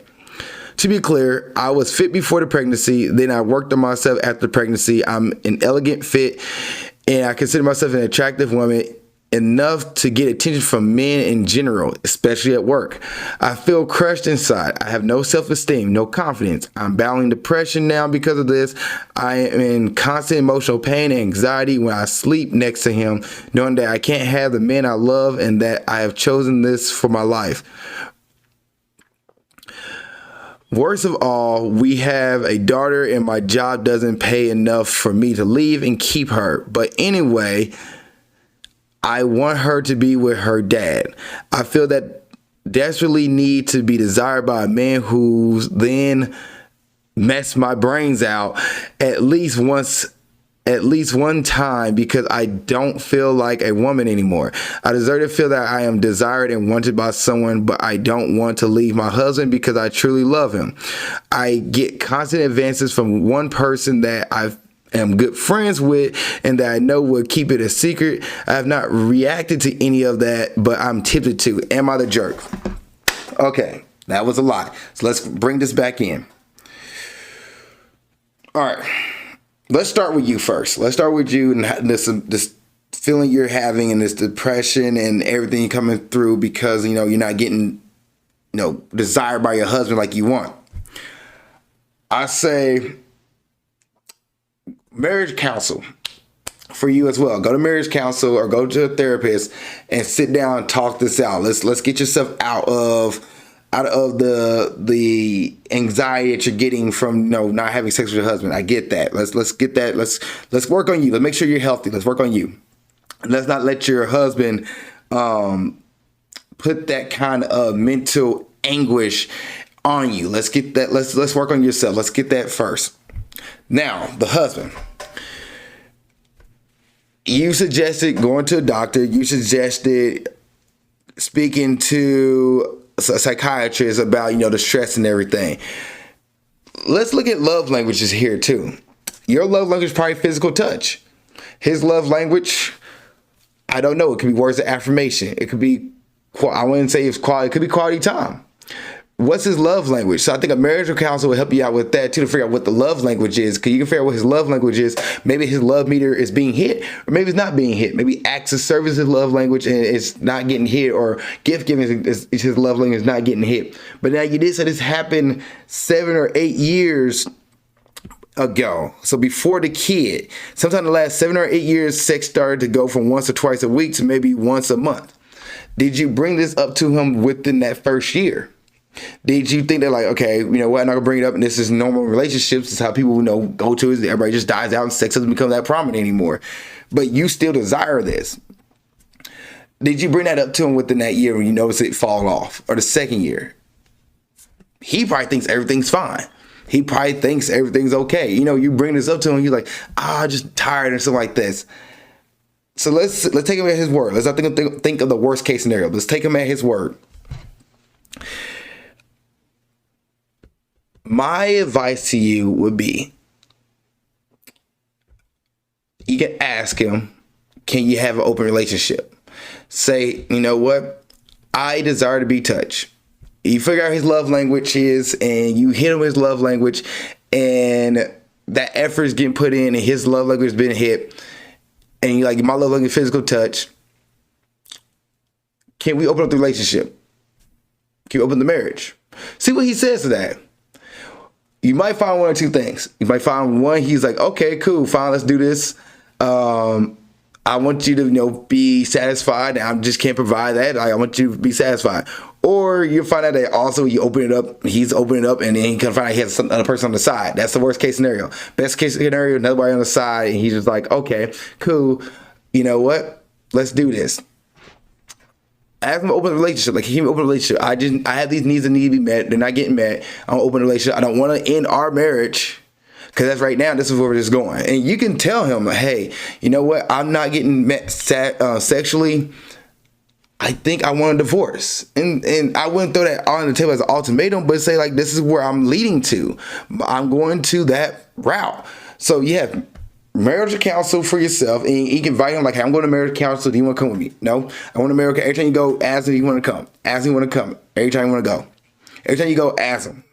To be clear, I was fit before the pregnancy, then I worked on myself after the pregnancy. I'm an elegant fit, and I consider myself an attractive woman, enough to get attention from men in general, especially at work. I feel crushed inside. I have no self-esteem, no confidence. I'm battling depression now because of this. I am in constant emotional pain and anxiety when I sleep next to him, knowing that I can't have the man I love and that I have chosen this for my life. Worst of all, we have a daughter and my job doesn't pay enough for me to leave and keep her. But anyway, I want her to be with her dad. I feel that desperately need to be desired by a man who's then messed my brains out at least one time, because I don't feel like a woman anymore. I deserve to feel that I am desired and wanted by someone, but I don't want to leave my husband because I truly love him. I get constant advances from one person that I am good friends with and that I know will keep it a secret. I have not reacted to any of that, but I'm tempted to. Am I the jerk? Okay, that was a lot. So let's bring this back in. All right. Let's start with you first. Let's start with you and this feeling you're having and this depression and everything coming through because, you're not getting, desired by your husband like you want. I say marriage counsel for you as well. Go to marriage counsel or go to a therapist and sit down and talk this out. Let's get yourself out of the anxiety that you're getting from not having sex with your husband. I get that. Let's get that. Let's work on you. Let's make sure you're healthy. Let's work on you. Let's not let your husband put that kind of mental anguish on you. Let's get that. Let's work on yourself. Let's get that first. Now, the husband. You suggested going to a doctor. You suggested speaking to a psychiatrist about, the stress and everything. Let's look at love languages here too. Your love language is probably physical touch. His love language, I don't know. It could be words of affirmation. It could be, I wouldn't say it's quality. It could be quality time. What's his love language? So I think a marriage counsel will help you out with that too, to figure out what the love language is. Because you can figure out what his love language is. Maybe his love meter is being hit, or maybe it's not being hit. Maybe acts of service is love language and it's not getting hit, or gift giving is his love language is not getting hit. But now you did say this happened 7 or 8 years ago. So before the kid, sometime in the last 7 or 8 years, sex started to go from once or twice a week to maybe once a month. Did you bring this up to him within that first year? Did you think that okay, what, I'm not gonna bring it up, and this is normal relationships, this is how people go to it, everybody just dies out and sex doesn't become that prominent anymore, but you still desire this? Did you bring that up to him within that year when you notice it fall off, or the second year? He probably thinks everything's fine. He probably thinks everything's okay. You bring this up to him, you're like, just tired or something like this. So let's take him at his word. Let's not think of the worst case scenario. Let's take him at his word. My advice to you would be, you can ask him, can you have an open relationship? Say, you know what? I desire to be touched. You figure out his love language is, and you hit him with his love language, and that effort is getting put in, and his love language has been hit, and you're like, my love language is physical touch. Can we open up the relationship? Can we open the marriage? See what he says to that. You might find one or two things. You might find one, he's like, okay, cool, fine, let's do this. I want you to, be satisfied. I just can't provide that. I want you to be satisfied. Or you'll find out that also you open it up, he's opening it up, and then he can find out he has another person on the side. That's the worst case scenario. Best case scenario, another body on the side, and he's just like, okay, cool. You know what? Let's do this. Ask him to open a relationship. Like, he open a relationship. I have these needs that need to be met. They're not getting met. I'm gonna open a relationship. I don't want to end our marriage. Because that's right now, this is where we're just going. And you can tell him, like, hey, you know what? I'm not getting met sexually. I think I want a divorce. And I wouldn't throw that on the table as an ultimatum, but say, like, this is where I'm leading to. I'm going to that route. So you have marital counsel for yourself, and you can invite him, like, hey, I'm going to marital counsel. Do you want to come with me? No. I want to marital counsel. Every time you go, ask him if you want to come. Ask him if you want to come. Every time you want to go. Every time you go, ask him.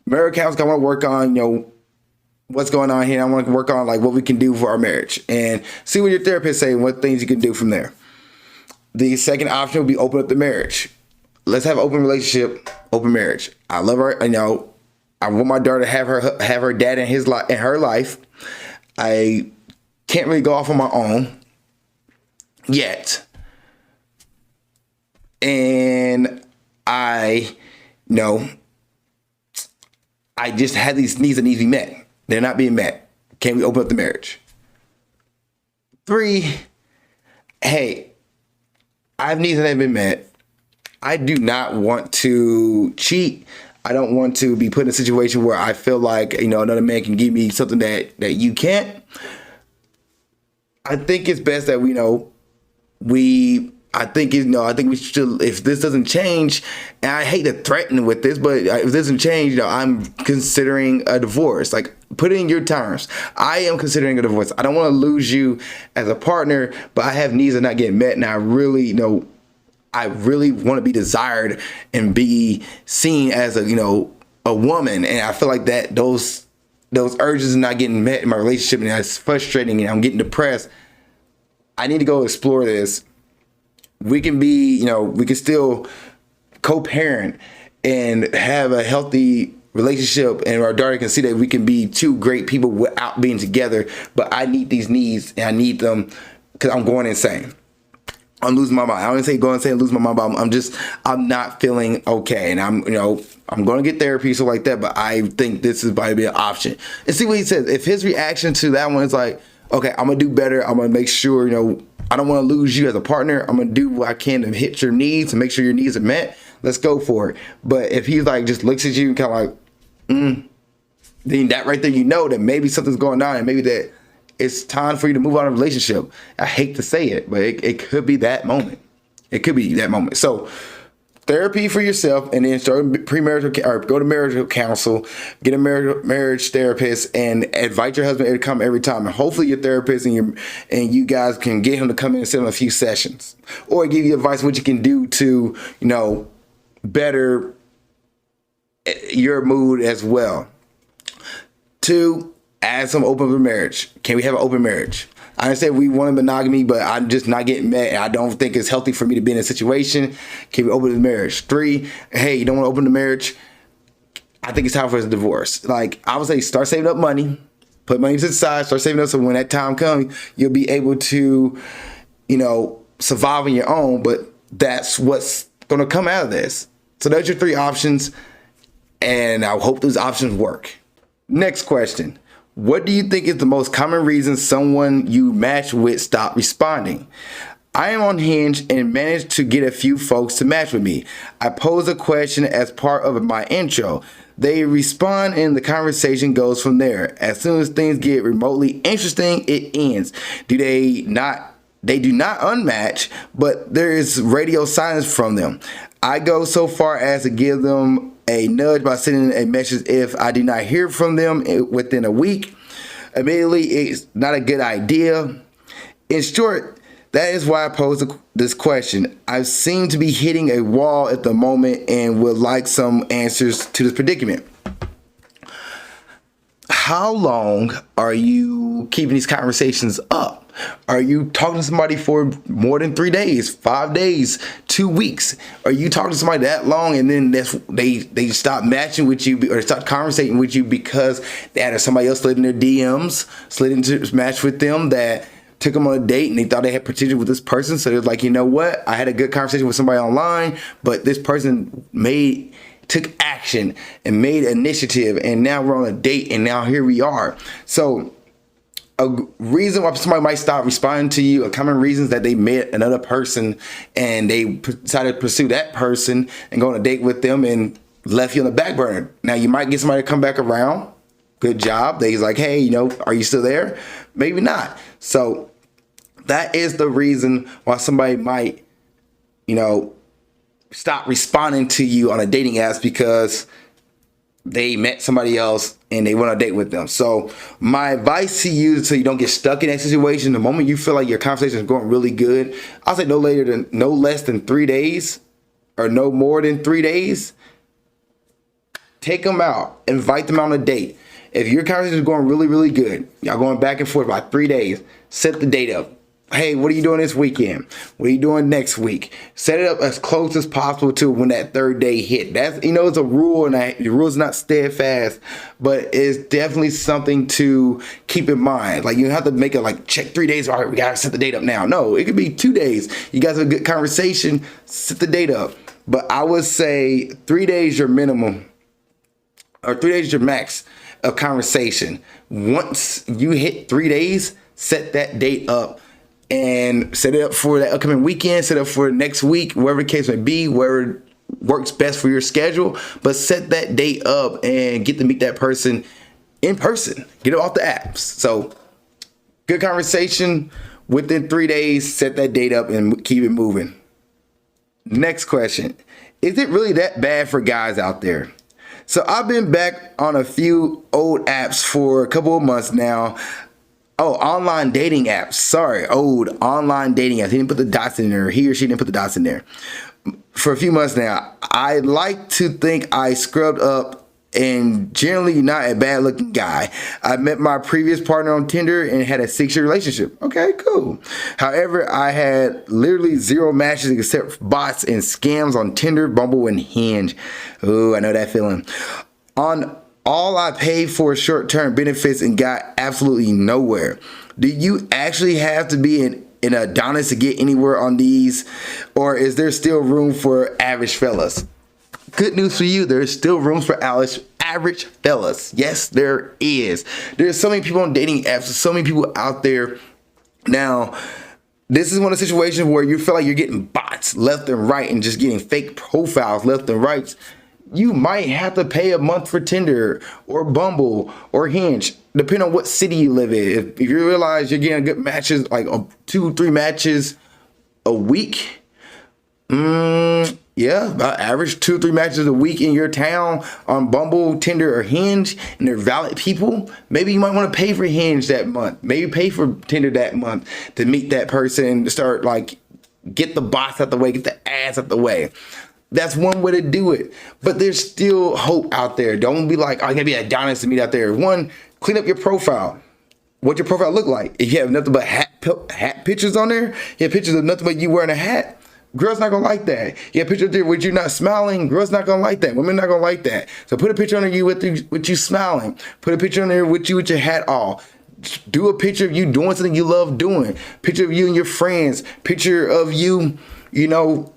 Marriage counseling, I want to work on, what's going on here. I want to work on, like, what we can do for our marriage and see what your therapist say and what things you can do from there. The second option would be open up the marriage. Let's have an open relationship, open marriage. I love her. I want my daughter to have her dad in her life. I can't really go off on my own yet. And I just had these needs that need to be met. They're not being met. Can we open up the marriage? 3, hey, I have needs that haven't been met. I do not want to cheat. I don't want to be put in a situation where I feel like, another man can give me something that you can't. I think it's best that I think we should, if this doesn't change, and I hate to threaten with this, but if this doesn't change, I'm considering a divorce. Like, put it in your terms. I am considering a divorce. I don't want to lose you as a partner, but I have needs that are not getting met, and I really want to be desired and be seen as a woman, and I feel like that those urges are not getting met in my relationship, and it's frustrating, and I'm getting depressed. I need to go explore this. We can be, we can still co-parent and have a healthy relationship, and our daughter can see that we can be two great people without being together. But I need these needs, and I need them because I'm going insane. I'm losing my mind. I don't say go insane and lose my mind, but I'm not feeling okay. And I'm going to get therapy, so like that, but I think this is probably an option. And see what he says. If his reaction to that one is like, okay, I'm going to do better. I'm going to make sure, I don't want to lose you as a partner. I'm going to do what I can to hit your needs and make sure your needs are met. Let's go for it. But if he's like, just looks at you and kind of like, then that right there, that maybe something's going on, and maybe that it's time for you to move on in a relationship. I hate to say it, but it could be that moment. It could be that moment. So therapy for yourself, and then start premarital or go to marital counsel, get a marriage therapist, and invite your husband to come every time. And hopefully your therapist and you guys can get him to come in and sit on a few sessions, or give you advice what you can do to better your mood as well. 2, add some open marriage. Can we have an open marriage? I understand we want monogamy, but I'm just not getting met. And I don't think it's healthy for me to be in a situation. Can we open the marriage? 3, hey, you don't want to open the marriage? I think it's time for a divorce. Like, I would say start saving up money. Put money to the side. Start saving up so when that time comes, you'll be able to, survive on your own. But that's what's going to come out of this. So those are your 3 options. And I hope those options work. Next question. What do you think is the most common reason someone you match with stop responding? I am on Hinge and managed to get a few folks to match with me. I pose a question as part of my intro. They respond and the conversation goes from there. As soon as things get remotely interesting, it ends. They do not unmatch, but there is radio silence from them. I go so far as to give them a nudge by sending a message if I do not hear from them within a week. Immediately, it's not a good idea. In short, that is why I posed this question. I seem to be hitting a wall at the moment and would like some answers to this predicament. How long are you keeping these conversations up? Are you talking to somebody for more than 3 days, 5 days, 2 weeks? Are you talking to somebody that long and then they stop matching with you or stop conversating with you because they had somebody else slid in their DMs, slid into match with them that took them on a date and they thought they had potential with this person? So they're like, you know what? I had a good conversation with somebody online, but this person took action and made initiative, and now we're on a date, and now here we are. So a reason why somebody might stop responding to you, a common reason is that they met another person and they decided to pursue that person and go on a date with them and left you on the back burner. Now you might get somebody to come back around. Good job. They's like, hey, you know, are you still there? Maybe not. So that is the reason why somebody might, you know, stop responding to you on a dating app, because they met somebody else and they went on a date with them. So my advice to you, so you don't get stuck in that situation, the moment you feel like your conversation is going really good, I'll say no less than 3 days or no more than 3 days, take them out, invite them on a date. If your conversation is going really, really good, y'all going back and forth about 3 days, set the date up. Hey, what are you doing this weekend? What are you doing next week? Set it up as close as possible to when that third day hit. That's, you know, it's a rule, and the rule is not steadfast, but it's definitely something to keep in mind. Like, you have to make it like, check 3 days. All right, we got to set the date up now. No, it could be 2 days. You guys have a good conversation, set the date up. But I would say 3 days your minimum, or 3 days your max of conversation. Once you hit 3 days, set that date up. And set it up for that upcoming weekend, set it up for next week, wherever the case may be, wherever works best for your schedule. But set that date up and get to meet that person in person. Get it off the apps. So good conversation within 3 days, set that date up and keep it moving. Next question. Is it really that bad for guys out there? So I've been back on a few old apps for a couple of months now. Oh, online dating apps. Sorry, old online dating apps. He didn't put the dots in there. He or she didn't put the dots in there. For a few months now, I like to think I scrubbed up and generally not a bad looking guy. I met my previous partner on Tinder and had a 6-year relationship. Okay, cool. However, I had literally 0 matches except bots and scams on Tinder, Bumble, and Hinge. Ooh, I know that feeling. On all I paid for short-term benefits and got absolutely nowhere. Do you actually have to be an Adonis to get anywhere on these? Or is there still room for average fellas? Good news for you, there's still room for average fellas. Yes, there is. There's so many people on dating apps, so many people out there. Now, this is one of the situations where you feel like you're getting bots left and right and just getting fake profiles left and right. You might have to pay a month for Tinder or Bumble or Hinge, depending on what city you live in. If you realize you're getting good matches, like 2-3 matches a week, yeah, about average 2-3 matches a week in your town on Bumble, Tinder, or Hinge, and they're valid people, maybe you might want to pay for Hinge that month. Maybe pay for Tinder that month to meet that person and start, like, get the bots out the way, get the ads out the way. That's one way to do it. But there's still hope out there. Don't be like, oh, I gotta be Adonis to meet out there. One, clean up your profile. What your profile look like. If you have nothing but hat pictures on there, you have pictures of nothing but you wearing a hat, girls not gonna like that. You have pictures there with you not smiling, girls not gonna like that. Women not gonna like that. So put a picture on there with you smiling. Put a picture on there with you with your hat off. Do a picture of you doing something you love doing. Picture of you and your friends. Picture of you, you know,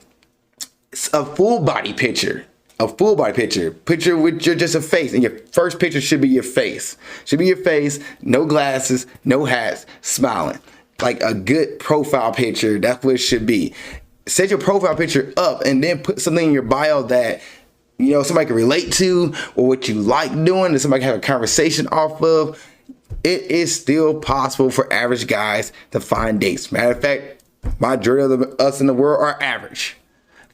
a full body picture. A full body picture. Picture with just a face. And your first picture should be your face. Should be your face, no glasses, no hats, smiling. Like a good profile picture. That's what it should be. Set your profile picture up and then put something in your bio that, you know, somebody can relate to, or what you like doing, that somebody can have a conversation off of. It is still possible for average guys to find dates. Matter of fact, majority of us in the world are average.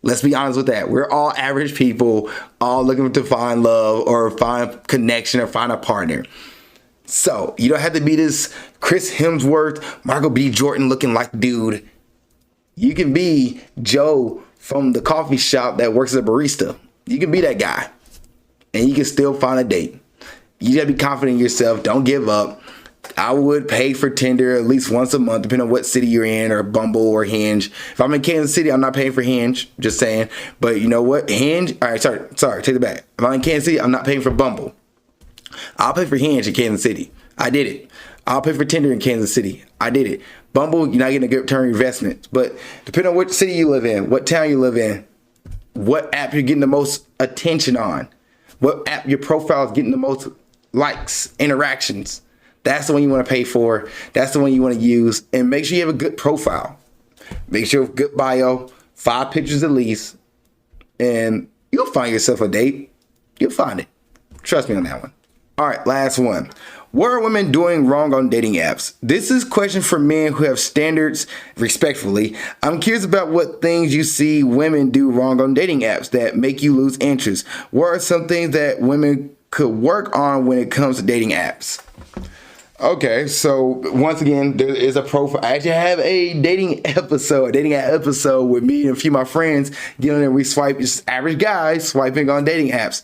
Let's be honest with that. We're all average people, all looking to find love or find connection or find a partner. So you don't have to be this Chris Hemsworth, Michael B. Jordan looking like dude. You can be Joe from the coffee shop that works as a barista. You can be that guy and you can still find a date. You gotta be confident in yourself. Don't give up. I would pay for Tinder at least once a month, depending on what city you're in, or Bumble or Hinge. If I'm in Kansas City, I'm not paying for Hinge, just saying. But you know what? Hinge, all right, sorry, take it back. If I'm in Kansas City, I'm not paying for Bumble. I'll pay for Hinge in Kansas City. I did it. I'll pay for Tinder in Kansas City. I did it. Bumble, you're not getting a good return on investment. But depending on what city you live in, what town you live in, what app you're getting the most attention on, what app your profile is getting the most likes, interactions, that's the one you want to pay for. That's the one you want to use. And make sure you have a good profile. Make sure you have a good bio, 5 pictures at least, and you'll find yourself a date. You'll find it. Trust me on that one. All right, last one. What are women doing wrong on dating apps? This is a question for men who have standards, respectfully. I'm curious about what things you see women do wrong on dating apps that make you lose interest. What are some things that women could work on when it comes to dating apps? Okay, so once again, there is a profile. I actually have a dating app episode with me and a few of my friends dealing and we swipe, just average guys swiping on dating apps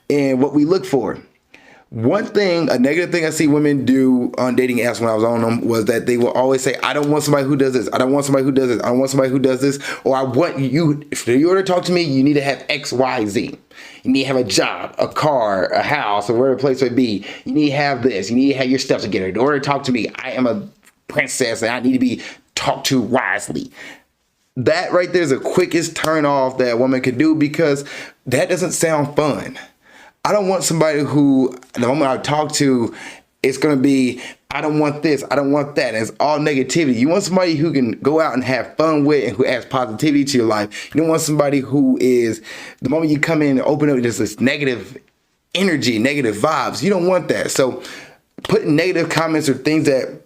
and what we look for. One thing, a negative thing I see women do on dating apps when I was on them was that they will always say, I don't want somebody who does this. I don't want somebody who does this. I don't want somebody who does this. Or I want you, if you were to talk to me, you need to have X, Y, Z. You need to have a job, a car, a house, or whatever the place may be. You need to have this. You need to have your stuff together. In order to talk to me, I am a princess and I need to be talked to wisely. That right there is the quickest turn off that a woman could do because that doesn't sound fun. I don't want somebody who, the moment I talk to, it's going to be, I don't want this, I don't want that. And it's all negativity. You want somebody who can go out and have fun with and who adds positivity to your life. You don't want somebody who is, the moment you come in and open up just this negative energy, negative vibes. You don't want that. So putting negative comments or things that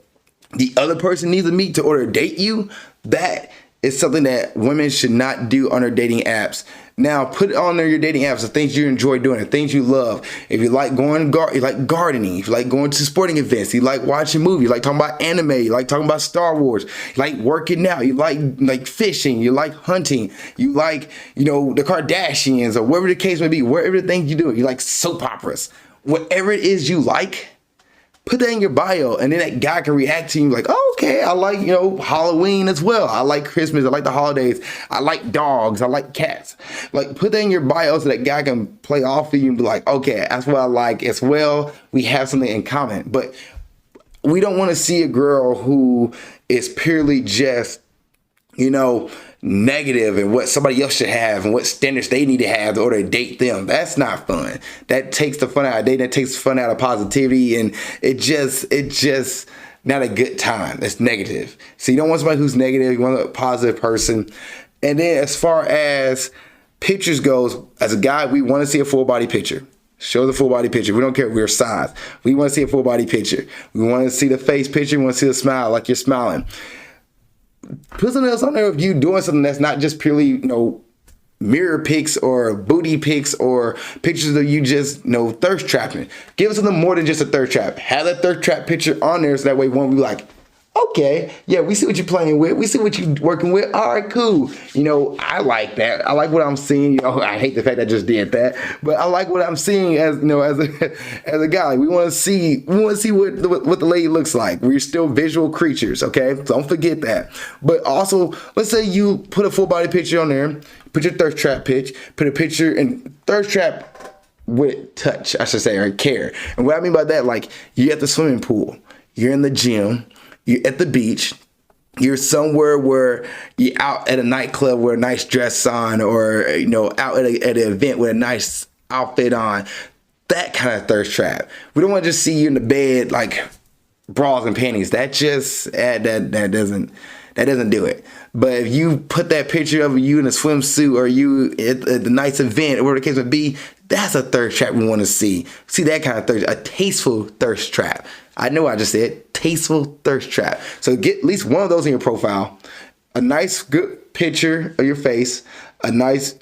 the other person needs to meet to order to date you, that is something that women should not do on their dating apps. Now, put on there your dating apps, the things you enjoy doing, the things you love. If you like going, you like gardening, if you like going to sporting events, you like watching movies, you like talking about anime, you like talking about Star Wars, you like working out, you like fishing, you like hunting, you like, the Kardashians or whatever the case may be, whatever the things you do, you like soap operas, whatever it is you like. Put that in your bio, and then that guy can react to you like, oh, okay, I like, Halloween as well. I like Christmas. I like the holidays. I like dogs. I like cats. Like, put that in your bio so that guy can play off of you and be like, okay, that's what I like as well. We have something in common. But we don't want to see a girl who is purely just, negative and what somebody else should have and what standards they need to have in order to date them. That's not fun. That takes the fun out of dating. That takes the fun out of positivity, and it just not a good time. It's negative. So you don't want somebody who's negative. You want a positive person. And then as far as pictures goes, as a guy, we want to see a full body picture. Show the full body picture. We don't care if we're size. We want to see a full body picture. We want to see the face picture. We want to see the smile, like you're smiling. Put something else on there of you doing something that's not just purely, mirror pics or booty pics or pictures of you just, thirst trapping. Give us something more than just a thirst trap. Have that thirst trap picture on there so that way one will be like, okay, yeah, we see what you're playing with. We see what you're working with. All right, cool. I like that. I like what I'm seeing. I hate the fact I just did that, but I like what I'm seeing as as a guy. We want to see what the lady looks like. We're still visual creatures, okay? So don't forget that. But also, let's say you put a full body picture on there. Put your thirst trap pitch. Put a picture in thirst trap with touch, I should say, or care. And what I mean by that, like you're at the swimming pool, you're in the gym. You're at the beach, you're somewhere where you're out at a nightclub with a nice dress on or, out at an event with a nice outfit on. That kind of thirst trap. We don't want to just see you in the bed like bras and panties. That just, that doesn't do it. But if you put that picture of you in a swimsuit or you at the nice event or whatever the case would be, that's a thirst trap we want to see. See that kind of thirst, a tasteful thirst trap. I know I just said tasteful thirst trap. So get at least one of those in your profile. A nice, good picture of your face. a nice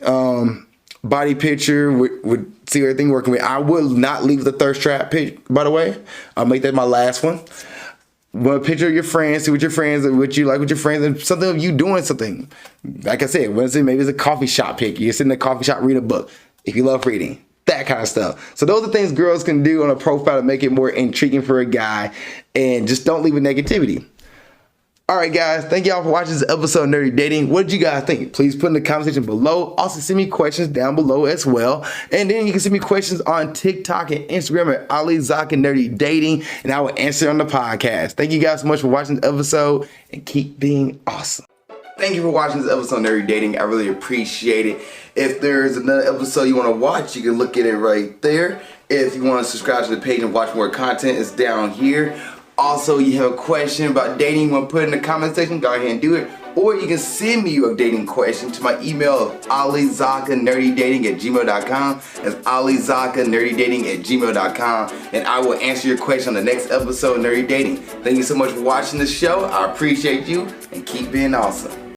body picture would see everything working with. I will not leave the thirst trap pic, by the way. I'll make that my last one. Want a picture of your friends, see what your friends, what you like with your friends, and something of you doing something. Like I said, maybe it's a coffee shop pic. You're sitting in a coffee shop reading a book. If you love reading, that kind of stuff. So those are things girls can do on a profile to make it more intriguing for a guy, and just don't leave with negativity. All right, guys, thank y'all for watching this episode of Nerdy Dating. What did you guys think? Please put in the comment section below. Also, send me questions down below as well. And then you can send me questions on TikTok and Instagram at alizakkanerdydating, and I will answer on the podcast. Thank you guys so much for watching this episode, and keep being awesome. Thank you for watching this episode of Nerdy Dating. I really appreciate it. If there's another episode you want to watch, you can look at it right there. If you want to subscribe to the page and watch more content, it's down here. Also, you have a question about dating you want to put in the comment section, go ahead and do it. Or you can send me your dating question to my email of alizakkanerdydating@gmail.com. That's alizakkanerdydating@gmail.com. And I will answer your question on the next episode of Nerdy Dating. Thank you so much for watching the show. I appreciate you, and keep being awesome.